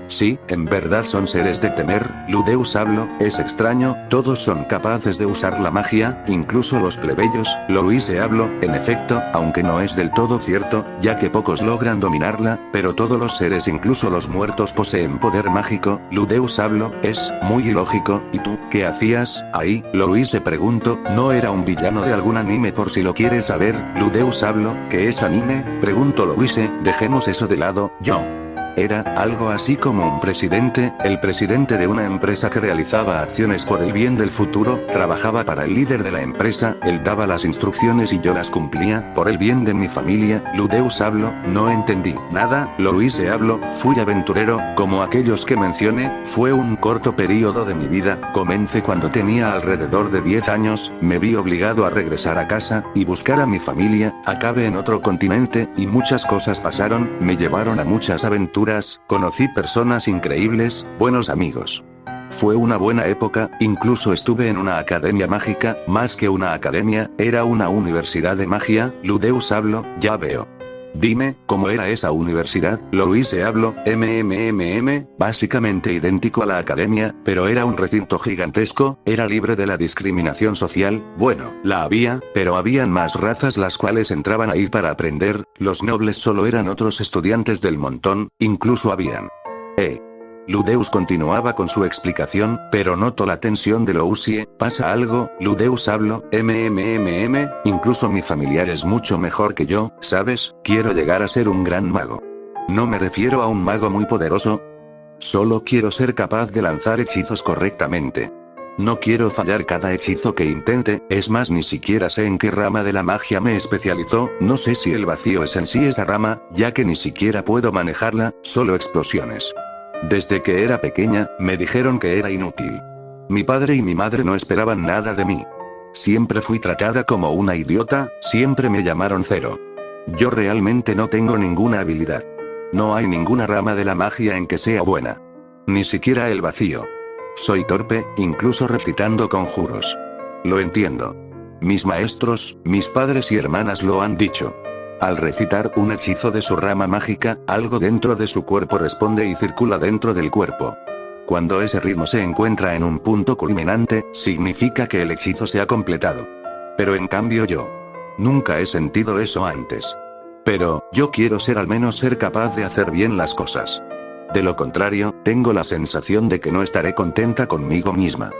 sí, en verdad son seres de temer, Ludeus habló, es extraño, todos son capaces de usar la magia, incluso los plebeyos, Louise habló, en efecto, aunque no es del todo cierto, ya que pocos logran dominarla, pero todos los seres incluso los muertos poseen poder mágico, Ludeus habló, es muy ilógico, ¿y tú, qué hacías ahí? Louise preguntó, no era un villano de algún anime por si lo quieres saber, Ludeus habló, ¿qué es anime? Preguntó Louise, dejemos eso de lado, yo. Era algo así como un presidente, el presidente de una empresa que realizaba acciones por el bien del futuro, trabajaba para el líder de la empresa, él daba las instrucciones y yo las cumplía, por el bien de mi familia, Ludeus habló, no entendí nada, Louise habló, fui aventurero, como aquellos que mencioné, fue un corto periodo de mi vida, comencé cuando tenía alrededor de 10 años, me vi obligado a regresar a casa, y buscar a mi familia, acabé en otro continente, y muchas cosas pasaron, me llevaron a muchas aventuras, conocí personas increíbles, buenos amigos. Fue una buena época, incluso estuve en una academia mágica, más que una academia, era una universidad de magia, Ludeus habló, ya veo. Dime, ¿cómo era esa universidad? Louise habló, básicamente idéntico a la academia, pero era un recinto gigantesco, era libre de la discriminación social, bueno, la había, pero habían más razas las cuales entraban ahí para aprender, los nobles solo eran otros estudiantes del montón, incluso habían. Ludeus continuaba con su explicación, pero notó la tensión de Louise, ¿pasa algo? Ludeus habló, incluso mi familiar es mucho mejor que yo, ¿sabes? Quiero llegar a ser un gran mago. No me refiero a un mago muy poderoso. Solo quiero ser capaz de lanzar hechizos correctamente. No quiero fallar cada hechizo que intente, es más ni siquiera sé en qué rama de la magia me especializó, no sé si el vacío es en sí esa rama, ya que ni siquiera puedo manejarla, solo explosiones. Desde que era pequeña, me dijeron que era inútil. Mi padre y mi madre no esperaban nada de mí. Siempre fui tratada como una idiota, siempre me llamaron cero. Yo realmente no tengo ninguna habilidad. No hay ninguna rama de la magia en que sea buena. Ni siquiera el vacío. Soy torpe, incluso recitando conjuros. Lo entiendo. Mis maestros, mis padres y hermanas lo han dicho. Al recitar un hechizo de su rama mágica, algo dentro de su cuerpo responde y circula dentro del cuerpo. Cuando ese ritmo se encuentra en un punto culminante, significa que el hechizo se ha completado. Pero en cambio yo Nunca he sentido eso antes. Pero, yo quiero al menos ser capaz de hacer bien las cosas. De lo contrario, tengo la sensación de que no estaré contenta conmigo misma.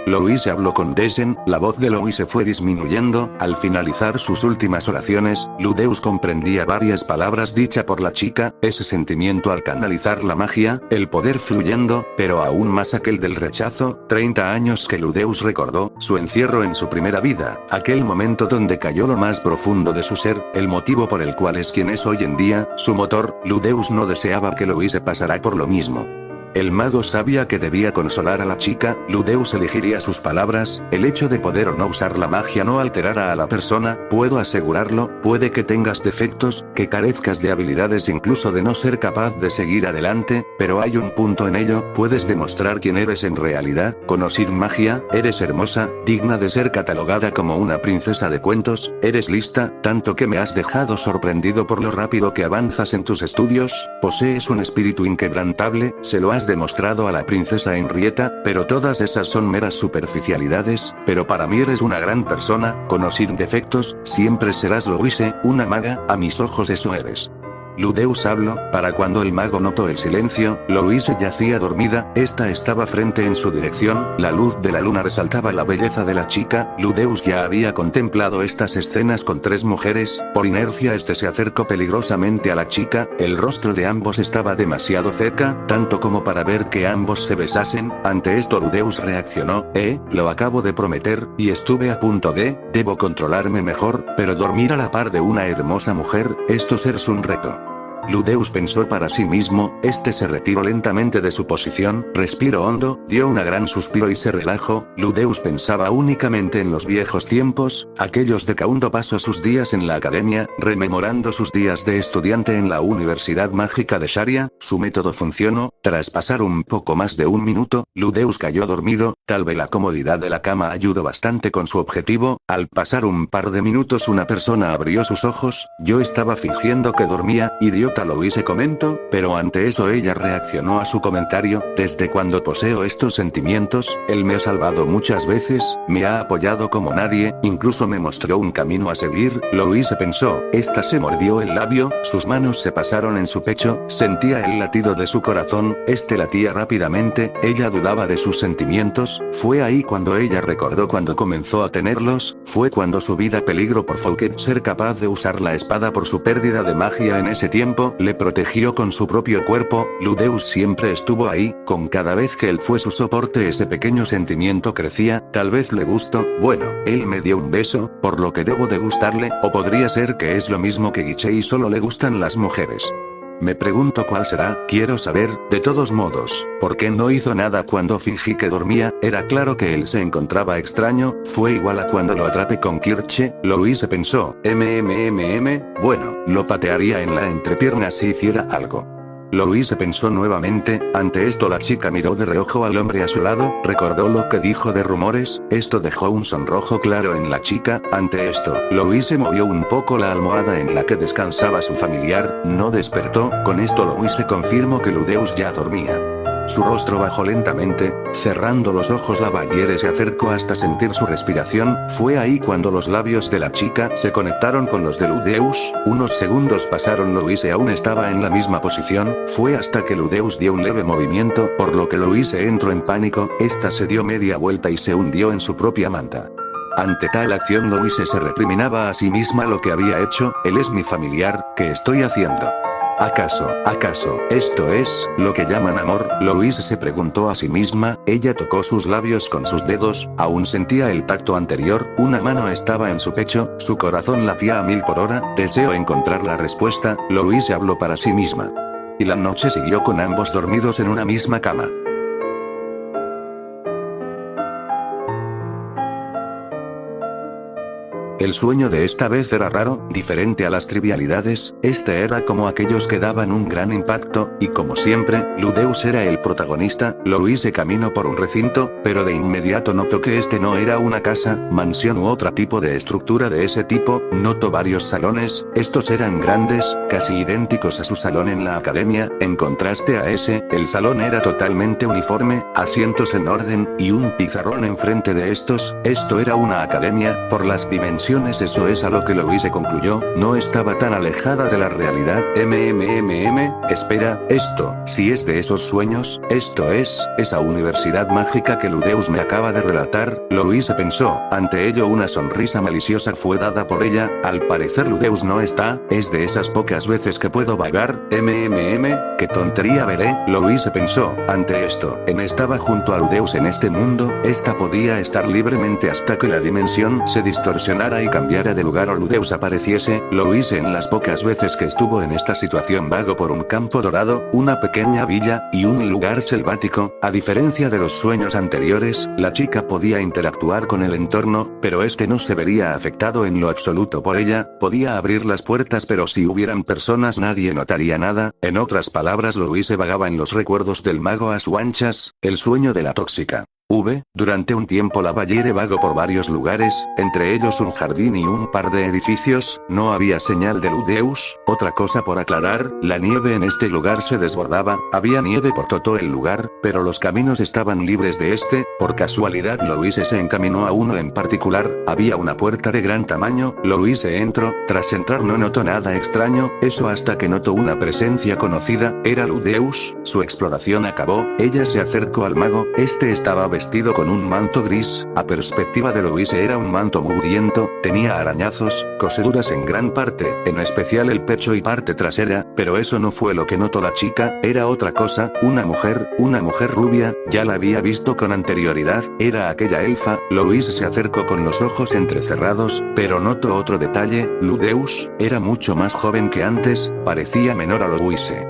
Louise habló con Deshen, la voz de Louise fue disminuyendo, al finalizar sus últimas oraciones, Ludeus comprendía varias palabras dichas por la chica, ese sentimiento al canalizar la magia, el poder fluyendo, pero aún más aquel del rechazo, 30 años que Ludeus recordó, su encierro en su primera vida, aquel momento donde cayó lo más profundo de su ser, el motivo por el cual es quien es hoy en día, su motor, Ludeus no deseaba que Louise pasara por lo mismo. El mago sabía que debía consolar a la chica, Ludeus elegiría sus palabras, el hecho de poder o no usar la magia no alterará a la persona, puedo asegurarlo, puede que tengas defectos, que carezcas de habilidades incluso de no ser capaz de seguir adelante, pero hay un punto en ello, puedes demostrar quién eres en realidad, con o sin magia, eres hermosa, digna de ser catalogada como una princesa de cuentos, eres lista, tanto que me has dejado sorprendido por lo rápido que avanzas en tus estudios, posees un espíritu inquebrantable, se lo has demostrado a la princesa Henrietta, pero todas esas son meras superficialidades, pero para mí eres una gran persona, con o sin defectos, siempre serás Louise, una maga, a mis ojos eso eres. Ludeus habló, para cuando el mago notó el silencio, Louise yacía dormida, esta estaba frente en su dirección, la luz de la luna resaltaba la belleza de la chica, Ludeus ya había contemplado estas escenas con 3 mujeres, por inercia este se acercó peligrosamente a la chica, el rostro de ambos estaba demasiado cerca, tanto como para ver que ambos se besasen, ante esto Ludeus reaccionó, lo acabo de prometer, y estuve a punto debo controlarme mejor, pero dormir a la par de una hermosa mujer, esto es un reto. Ludeus pensó para sí mismo, este se retiró lentamente de su posición, respiró hondo, dio una gran suspiro y se relajó, Ludeus pensaba únicamente en los viejos tiempos, aquellos de cuando pasó sus días en la academia, rememorando sus días de estudiante en la Universidad Mágica de Sharia, su método funcionó, tras pasar un poco más de un minuto, Ludeus cayó dormido, tal vez la comodidad de la cama ayudó bastante con su objetivo, al pasar un par de minutos una persona abrió sus ojos, yo estaba fingiendo que dormía, idiota Louise comentó, pero ante eso ella reaccionó a su comentario, desde cuando poseo estos sentimientos, él me ha salvado muchas veces, me ha apoyado como nadie, incluso me mostró un camino a seguir, Louise pensó, esta se mordió el labio, sus manos se pasaron en su pecho, sentía el latido de su corazón, este latía rápidamente, ella dudaba de sus sentimientos, fue ahí cuando ella recordó cuando comenzó a tenerlos, fue cuando su vida peligró por Fouquet ser capaz de usar la espada por su pérdida de magia en ese tiempo, le protegió con su propio cuerpo, Ludeus siempre estuvo ahí, con cada vez que él fue su soporte ese pequeño sentimiento crecía, tal vez le gustó, bueno, él me dio un beso, por lo que debo de gustarle, o podría ser que es lo mismo que Guiche y solo le gustan las mujeres. Me pregunto cuál será, quiero saber, de todos modos, ¿por qué no hizo nada cuando fingí que dormía? Era claro que él se encontraba extraño, fue igual a cuando lo atrapé con Kirche, Louise pensó, bueno, lo patearía en la entrepierna si hiciera algo. Louise pensó nuevamente, ante esto la chica miró de reojo al hombre a su lado, recordó lo que dijo de rumores, esto dejó un sonrojo claro en la chica, ante esto, Louise movió un poco la almohada en la que descansaba su familiar, no despertó, con esto Louise confirmó que Ludeus ya dormía. Su rostro bajó lentamente, cerrando los ojos la Valliere se acercó hasta sentir su respiración, fue ahí cuando los labios de la chica se conectaron con los de Ludeus, unos segundos pasaron Louise aún estaba en la misma posición, fue hasta que Ludeus dio un leve movimiento, por lo que Louise entró en pánico, esta se dio media vuelta y se hundió en su propia manta. Ante tal acción Louise se recriminaba a sí misma lo que había hecho, él es mi familiar, ¿qué estoy haciendo? ¿Acaso, esto es, lo que llaman amor? Louise se preguntó a sí misma, ella tocó sus labios con sus dedos, aún sentía el tacto anterior, una mano estaba en su pecho, su corazón latía a 1000 por hora, deseo encontrar la respuesta, Louise habló para sí misma. Y la noche siguió con ambos dormidos en una misma cama. El sueño de esta vez era raro, diferente a las trivialidades, este era como aquellos que daban un gran impacto, y como siempre, Ludeus era el protagonista, Louise caminó por un recinto, pero de inmediato notó que este no era una casa, mansión u otro tipo de estructura de ese tipo, notó varios salones, estos eran grandes, casi idénticos a su salón en la academia, en contraste a ese, el salón era totalmente uniforme, asientos en orden, y un pizarrón enfrente de estos, esto era una academia, por las dimensiones ocasiones eso es a lo que Louise concluyó, no estaba tan alejada de la realidad. Espera, esto, si es de esos sueños, esto es, esa universidad mágica que Ludeus me acaba de relatar, Louise pensó, ante ello una sonrisa maliciosa fue dada por ella, al parecer Ludeus no está, es de esas pocas veces que puedo vagar, qué tontería veré, Louise pensó, ante esto, estaba junto a Ludeus en este mundo, esta podía estar libremente hasta que la dimensión se distorsionara y cambiara de lugar o Ludeus apareciese, Louise en las pocas veces que estuvo en esta situación vagó por un campo dorado, una pequeña villa, y un lugar selvático, a diferencia de los sueños anteriores, la chica podía interactuar con el entorno, pero este no se vería afectado en lo absoluto por ella, podía abrir las puertas pero si hubieran personas nadie notaría nada, en otras palabras Louise vagaba en los recuerdos del mago a sus anchas, el sueño de la tóxica. Durante un tiempo la Bayere vagó por varios lugares, entre ellos un jardín y un par de edificios, no había señal de Ludeus, otra cosa por aclarar, la nieve en este lugar se desbordaba, había nieve por todo el lugar, pero los caminos estaban libres de este, por casualidad Louise se encaminó a uno en particular, había una puerta de gran tamaño, Louise entró, tras entrar no notó nada extraño, eso hasta que notó una presencia conocida, era Ludeus, su exploración acabó, ella se acercó al mago, este estaba vestido con un manto gris, a perspectiva de Louise era un manto mugriento, tenía arañazos, coseduras en gran parte, en especial el pecho y parte trasera, pero eso no fue lo que notó la chica, era otra cosa, una mujer rubia, ya la había visto con anterioridad, era aquella elfa, Louise se acercó con los ojos entrecerrados, pero notó otro detalle, Ludeus, era mucho más joven que antes, parecía menor a Louise.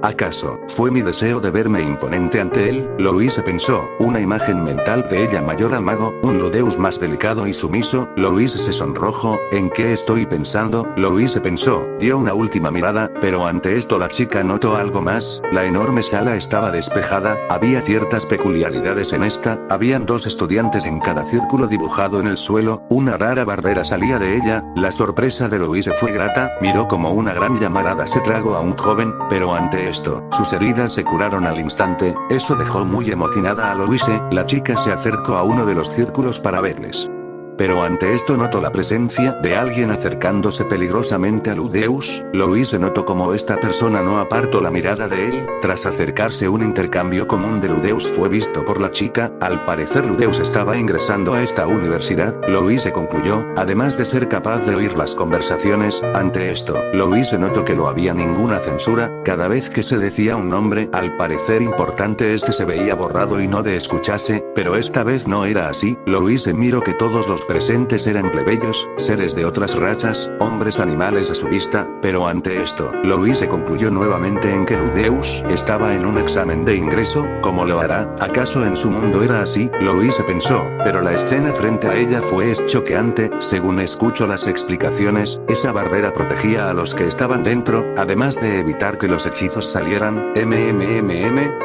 ¿Acaso fue mi deseo de verme imponente ante él? Louise pensó, una imagen mental de ella mayor al mago, un Ludeus más delicado y sumiso, Louise se sonrojó, ¿en qué estoy pensando? Louise pensó, dio una última mirada, pero ante esto la chica notó algo más, la enorme sala estaba despejada, había ciertas peculiaridades en esta, habían 2 estudiantes en cada círculo dibujado en el suelo, una rara barrera salía de ella, la sorpresa de Louise fue grata, miró como una gran llamarada se tragó a un joven, pero ante esto, sus heridas se curaron al instante, eso dejó muy emocionada a Louise, la chica se acercó a uno de los círculos para verles. Pero ante esto notó la presencia de alguien acercándose peligrosamente a Ludeus, Louise notó como esta persona no apartó la mirada de él, tras acercarse un intercambio común de Ludeus fue visto por la chica, al parecer Ludeus estaba ingresando a esta universidad, Louise concluyó, además de ser capaz de oír las conversaciones, ante esto, Louise notó que no había ninguna censura, cada vez que se decía un nombre, al parecer importante este se veía borrado y no de escuchase, pero esta vez no era así, Louise miró que todos los presentes eran plebeyos, seres de otras razas, hombres animales a su vista, pero ante esto, Louise concluyó nuevamente en que Ludeus estaba en un examen de ingreso, ¿cómo lo hará? ¿Acaso en su mundo era así? Louise pensó, pero la escena frente a ella fue choqueante, según escucho las explicaciones, esa barrera protegía a los que estaban dentro, además de evitar que los hechizos salieran,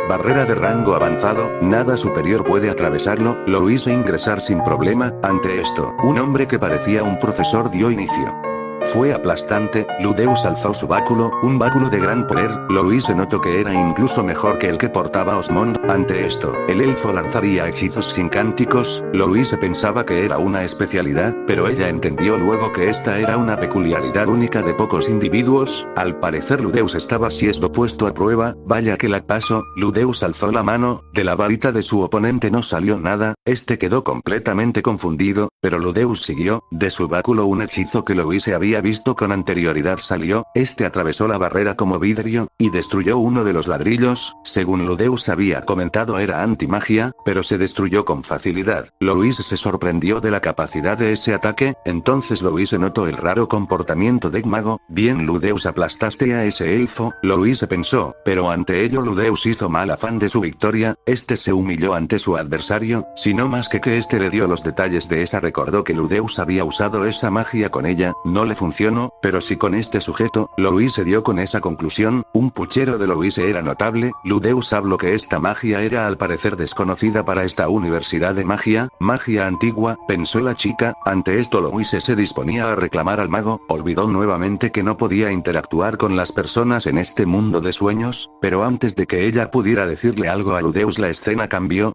barrera de rango avanzado, nada superior puede atravesarlo, Louise ingresar sin problema, ante esto, un hombre que parecía un profesor dio inicio. Fue aplastante, Ludeus alzó su báculo, un báculo de gran poder, Louise notó que era incluso mejor que el que portaba Osmond, ante esto, el elfo lanzaría hechizos sin cánticos, Louise pensaba que era una especialidad, pero ella entendió luego que esta era una peculiaridad única de pocos individuos, al parecer Ludeus estaba siendo puesto a prueba, vaya que la pasó, Ludeus alzó la mano, de la varita de su oponente no salió nada, este quedó completamente confundido, pero Ludeus siguió, de su báculo un hechizo que Louise había visto con anterioridad salió, este atravesó la barrera como vidrio, y destruyó uno de los ladrillos, según Ludeus había comentado era antimagia, pero se destruyó con facilidad, Louise se sorprendió de la capacidad de ese ataque, entonces Louise notó el raro comportamiento de mago, bien Ludeus aplastaste a ese elfo, Louise pensó, pero ante ello Ludeus hizo mal afán de su victoria, este se humilló ante su adversario, sino más que este le dio los detalles de esa recordó que Ludeus había usado esa magia con ella, no le funcionó, pero sí con este sujeto, Louise dio con esa conclusión, un puchero de Louise era notable, Ludeus habló que esta magia era al parecer desconocida para esta universidad de magia antigua, pensó la chica, ante esto Louise se disponía a reclamar al mago, olvidó nuevamente que no podía interactuar con las personas en este mundo de sueños, pero antes de que ella pudiera decirle algo a Ludeus la escena cambió.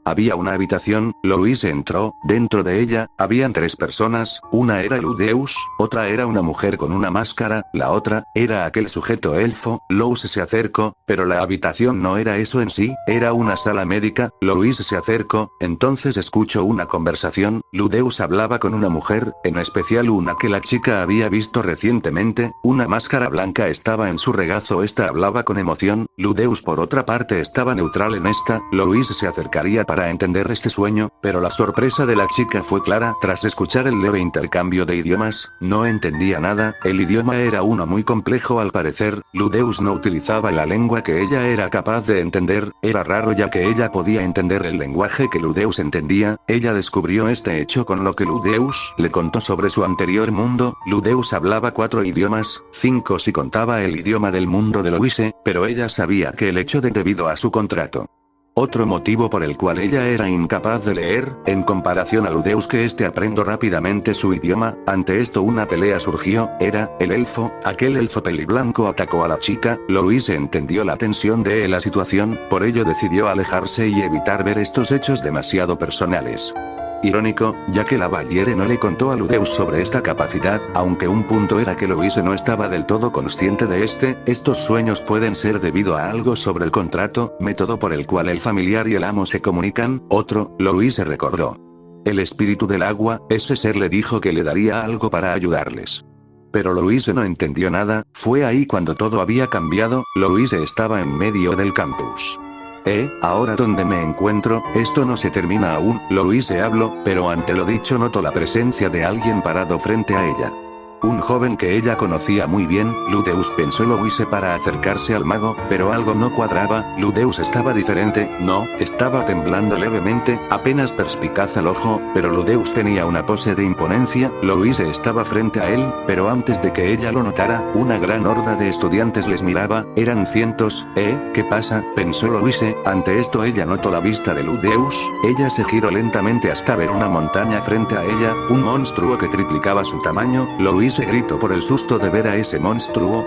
Había una habitación, Louise entró, dentro de ella, habían 3 personas, una era Ludeus, otra era una mujer con una máscara, la otra, era aquel sujeto elfo. Louise se acercó, pero la habitación no era eso en sí, era una sala médica. Louise se acercó, entonces escuchó una conversación. Ludeus hablaba con una mujer, en especial una que la chica había visto recientemente, una máscara blanca estaba en su regazo, esta hablaba con emoción. Ludeus por otra parte estaba neutral en esta. Louise se acercaría para entender este sueño, pero la sorpresa de la chica fue clara. Tras escuchar el leve intercambio de idiomas, no entendía nada, el idioma era uno muy complejo al parecer. Ludeus no utilizaba la lengua que ella era capaz de entender, era raro ya que ella podía entender el lenguaje que Ludeus entendía. Ella descubrió este hecho con lo que Ludeus le contó sobre su anterior mundo. Ludeus hablaba 4 idiomas, 5 si contaba el idioma del mundo de Louise, pero ella sabía que el hecho de debido a su contrato. Otro motivo por el cual ella era incapaz de leer, en comparación a Ludeus que aprendió rápidamente su idioma. Ante esto una pelea surgió, era, el elfo, aquel elfo peliblanco atacó a la chica. Louise entendió la tensión de la situación, por ello decidió alejarse y evitar ver estos hechos demasiado personales. Irónico, ya que la Valliere no le contó a Ludeus sobre esta capacidad, aunque un punto era que Louise no estaba del todo consciente de estos sueños pueden ser debido a algo sobre el contrato, método por el cual el familiar y el amo se comunican. Otro, Louise recordó. El espíritu del agua, ese ser le dijo que le daría algo para ayudarles. Pero Louise no entendió nada, fue ahí cuando todo había cambiado. Louise estaba en medio del campus. Ahora donde me encuentro, esto no se termina aún. Louise habló, pero ante lo dicho notó la presencia de alguien parado frente a ella. Un joven que ella conocía muy bien. Ludeus pensó Louise para acercarse al mago, pero algo no cuadraba. Ludeus estaba diferente, no, estaba temblando levemente, apenas perspicaz al ojo, pero Ludeus tenía una pose de imponencia. Louise estaba frente a él, pero antes de que ella lo notara, una gran horda de estudiantes les miraba, eran cientos. ¿Qué pasa?, pensó Louise. Ante esto ella notó la vista de Ludeus, ella se giró lentamente hasta ver una montaña frente a ella, un monstruo que triplicaba su tamaño. Louise gritó por el susto de ver a ese monstruo.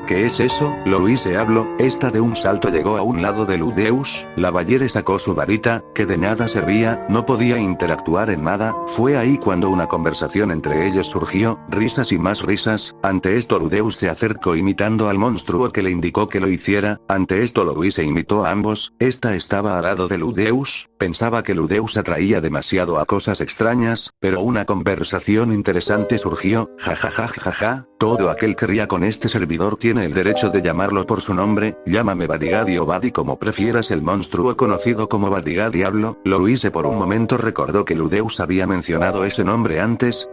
¿Qué es eso? Louise habló, esta de un salto llegó a un lado de Ludeus. La Valliere sacó su varita, que de nada servía, no podía interactuar en nada. Fue ahí cuando una conversación entre ellos surgió, risas y más risas. Ante esto Ludeus se acercó imitando al monstruo que le indicó que lo hiciera. Ante esto Louise imitó a ambos, esta estaba al lado de Ludeus, pensaba que Ludeus atraía demasiado a cosas extrañas, pero una conversación interesante surgió, jajajajaja, todo aquel que ría con este servidor tiene el derecho de llamarlo por su nombre, llámame Badigadi o Badi como prefieras. El monstruo conocido como Badigadi habló. Louise por un momento recordó que Ludeus había mencionado ese nombre antes,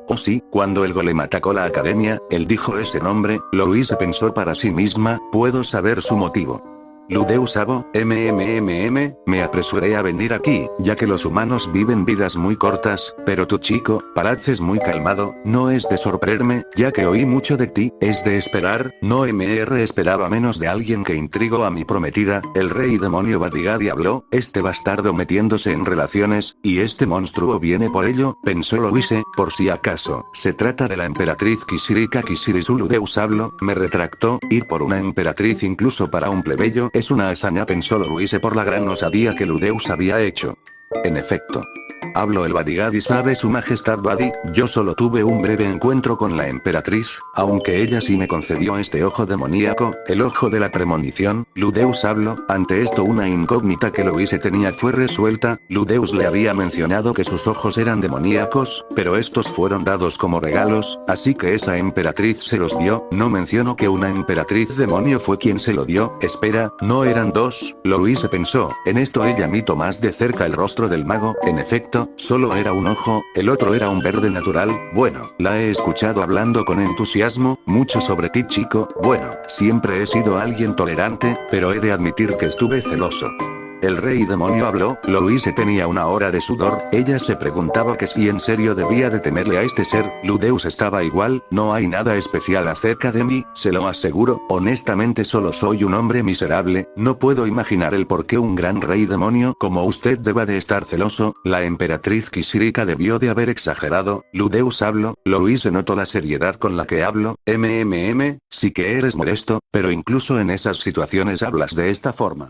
oh sí, cuando el golem atacó la academia, él dijo ese nombre. Louise pensó para sí misma, puedo saber su motivo. Ludeus habló, me apresuré a venir aquí, ya que los humanos viven vidas muy cortas, pero tu chico, pareces muy calmado, no es de sorprenderme, ya que oí mucho de ti, es de esperar, no esperaba menos de alguien que intrigó a mi prometida. El rey demonio Badigadi habló, este bastardo metiéndose en relaciones, y este monstruo viene por ello, pensó Louise, por si acaso, se trata de la emperatriz Kisirika Kisirisu. Ludeus habló, me retractó, ir por una emperatriz incluso para un plebeyo es una hazaña, pensó Louise por la gran osadía que Ludeus había hecho. En efecto. Habló el Badigadi, sabe su majestad Badi, yo solo tuve un breve encuentro con la emperatriz, aunque ella sí me concedió este ojo demoníaco, el ojo de la premonición. Ludeus habló, ante esto una incógnita que Louise tenía fue resuelta. Ludeus le había mencionado que sus ojos eran demoníacos, pero estos fueron dados como regalos, así que esa emperatriz se los dio. No mencionó que una emperatriz demonio fue quien se lo dio, espera, ¿no eran dos? Louise pensó, en esto ella miró más de cerca el rostro del mago, en efecto, solo era un ojo, el otro era un verde natural. Bueno, la he escuchado hablando con entusiasmo, mucho sobre ti chico, bueno, siempre he sido alguien tolerante, pero he de admitir que estuve celoso. El rey demonio habló, Louise tenía una hora de sudor, ella se preguntaba que si en serio debía de temerle a este ser. Ludeus estaba igual, no hay nada especial acerca de mí, se lo aseguro, honestamente solo soy un hombre miserable, no puedo imaginar el por qué un gran rey demonio como usted deba de estar celoso. La emperatriz Kisirika debió de haber exagerado. Ludeus habló, Louise notó la seriedad con la que hablo, sí que eres modesto, pero incluso en esas situaciones hablas de esta forma.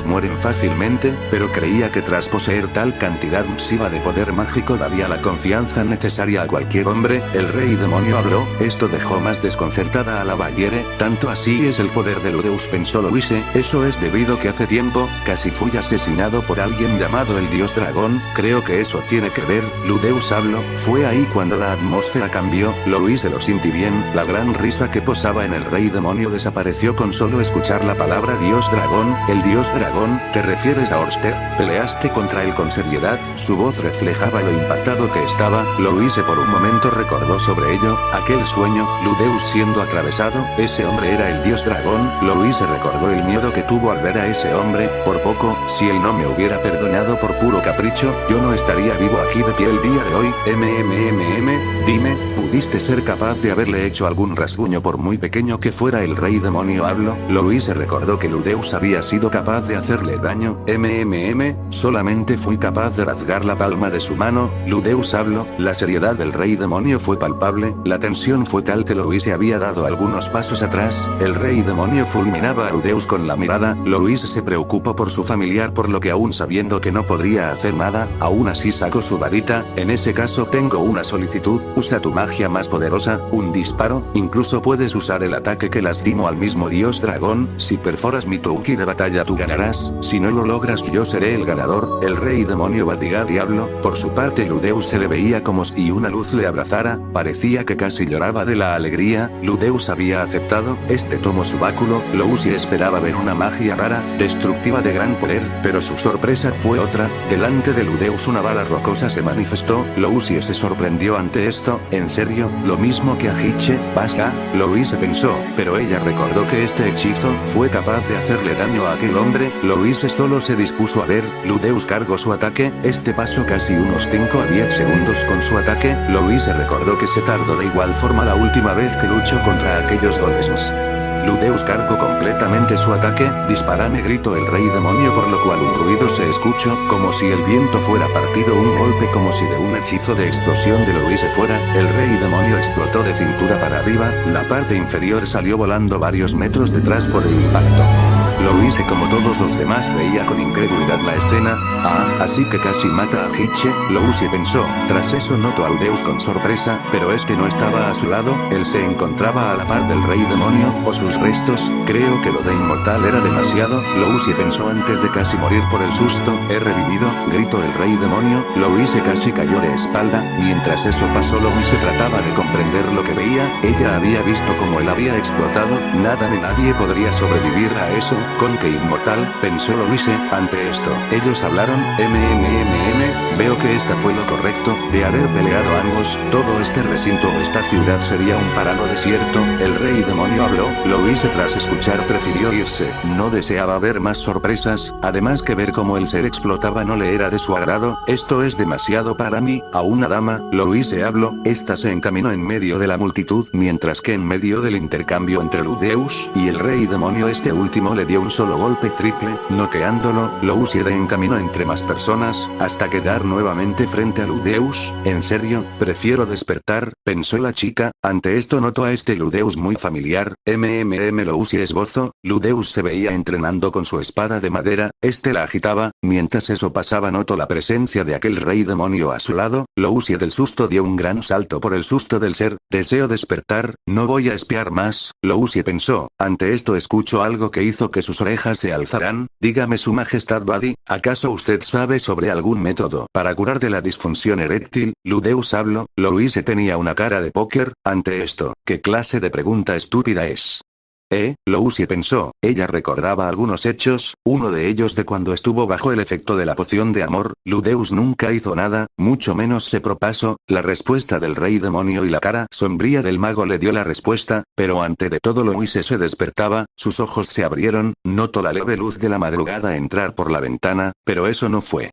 magos mueren fácilmente, pero creía que tras poseer tal cantidad masiva de poder mágico daría la confianza necesaria a cualquier hombre. El rey demonio habló, esto dejó más desconcertada a la Bayere, tanto así es el poder de Ludeus, pensó Louise, eso es debido que hace tiempo, dijo, casi fui asesinado por alguien llamado el dios dragón, creo que eso tiene que ver, Ludeus habló, fue ahí cuando la atmósfera cambió, Louise lo sentí bien, la gran risa que posaba en el rey demonio desapareció con solo escuchar la palabra dios dragón, el dios dragón, ¿te refieres a Orster? ¿Peleaste contra él con seriedad? Su voz reflejaba lo impactado que estaba, Louise por un momento recordó sobre ello, aquel sueño, Ludeus siendo atravesado, ese hombre era el dios dragón, Louise recordó el miedo que tuvo al ver a ese hombre, por poco, si él no me hubiera perdonado por puro capricho, yo no estaría vivo aquí de pie el día de hoy, dime, ¿pudiste ser capaz de haberle hecho algún rasguño por muy pequeño que fuera el rey demonio habló? Louise recordó que Ludeus había sido capaz de hacerle daño, solamente fui capaz de rasgar la palma de su mano, Ludeus habló, la seriedad del rey demonio fue palpable, la tensión fue tal que Louise había dado algunos pasos atrás, el rey demonio fulminaba a Ludeus con la mirada, Louise se preocupó por su familiar por lo que aún sabiendo que no podría hacer nada, aún así sacó su varita, en ese caso tengo una solicitud, usa tu magia más poderosa, un disparo, incluso puedes usar el ataque que lastimó al mismo dios dragón, si perforas mi touki de batalla tú ganarás, si no lo logras yo seré el ganador, el rey demonio batiga diablo, por su parte Ludeus se le veía como si una luz le abrazara, parecía que casi lloraba de la alegría, Ludeus había aceptado, tomó su báculo, Louise esperaba ver una magia rara, destructiva de gran poder, pero su sorpresa fue otra, delante de Ludeus una bala rocosa se manifestó, Louise se sorprendió ante esto, ¿en serio? Lo mismo que a Hiche, ¿pasa? Louise pensó, pero ella recordó que este hechizo fue capaz de hacerle daño a aquel hombre, Louise solo se dispuso a ver, Ludeus cargó su ataque, pasó casi unos 5 a 10 segundos con su ataque, Louise recordó que se tardó de igual forma la última vez que luchó contra aquellos golems. Ludeus cargó completamente su ataque, disparame gritó el rey demonio por lo cual un ruido se escuchó, como si el viento fuera partido un golpe como si de un hechizo de explosión de Louise fuera, el rey demonio explotó de cintura para arriba, la parte inferior salió volando varios metros detrás por el impacto. Louise como todos los demás veía con incredulidad la escena, así que casi mata a Hiche, Louise pensó, tras eso notó a Ludeus con sorpresa, pero no estaba a su lado, él se encontraba a la par del rey demonio, o sus restos, creo que lo de inmortal era demasiado, Louise pensó antes de casi morir por el susto, he revivido, gritó el rey demonio, Louise casi cayó de espalda, mientras eso pasó Louise trataba de comprender lo que veía, ella había visto cómo él había explotado, nada ni nadie podría sobrevivir a eso, con que inmortal, pensó Louise, ante esto, ellos hablaron, veo que esta fue lo correcto, de haber peleado ambos, todo este recinto o esta ciudad sería un páramo desierto, el rey demonio habló, Louise tras escuchar prefirió irse, no deseaba ver más sorpresas, además que ver cómo el ser explotaba no le era de su agrado, esto es demasiado para mí, a una dama, Louise habló, esta se encaminó en medio de la multitud, mientras que en medio del intercambio entre Ludeus y el rey demonio último le dio un solo golpe triple, noqueándolo, Louise encaminó entre más personas, hasta quedar nuevamente frente a Ludeus, en serio, prefiero despertar, pensó la chica, ante esto notó a Ludeus muy familiar, Louise esbozó, Ludeus se veía entrenando con su espada de madera, la agitaba, mientras eso pasaba notó la presencia de aquel rey demonio a su lado, Louise del susto dio un gran salto por el susto del ser, deseo despertar, no voy a espiar más, Louise pensó, ante esto escucho algo que hizo que sus orejas se alzaran, dígame su majestad Buddy, ¿acaso usted sabe sobre algún método para curar de la disfunción eréctil? Ludeus habló, Louise tenía una cara de póker, ante esto, ¿qué clase de pregunta estúpida es? Louise pensó, ella recordaba algunos hechos, uno de ellos de cuando estuvo bajo el efecto de la poción de amor, Ludeus nunca hizo nada, mucho menos se propasó, la respuesta del rey demonio y la cara sombría del mago le dio la respuesta, pero ante de todo Louise se despertaba, sus ojos se abrieron, notó la leve luz de la madrugada entrar por la ventana, pero eso no fue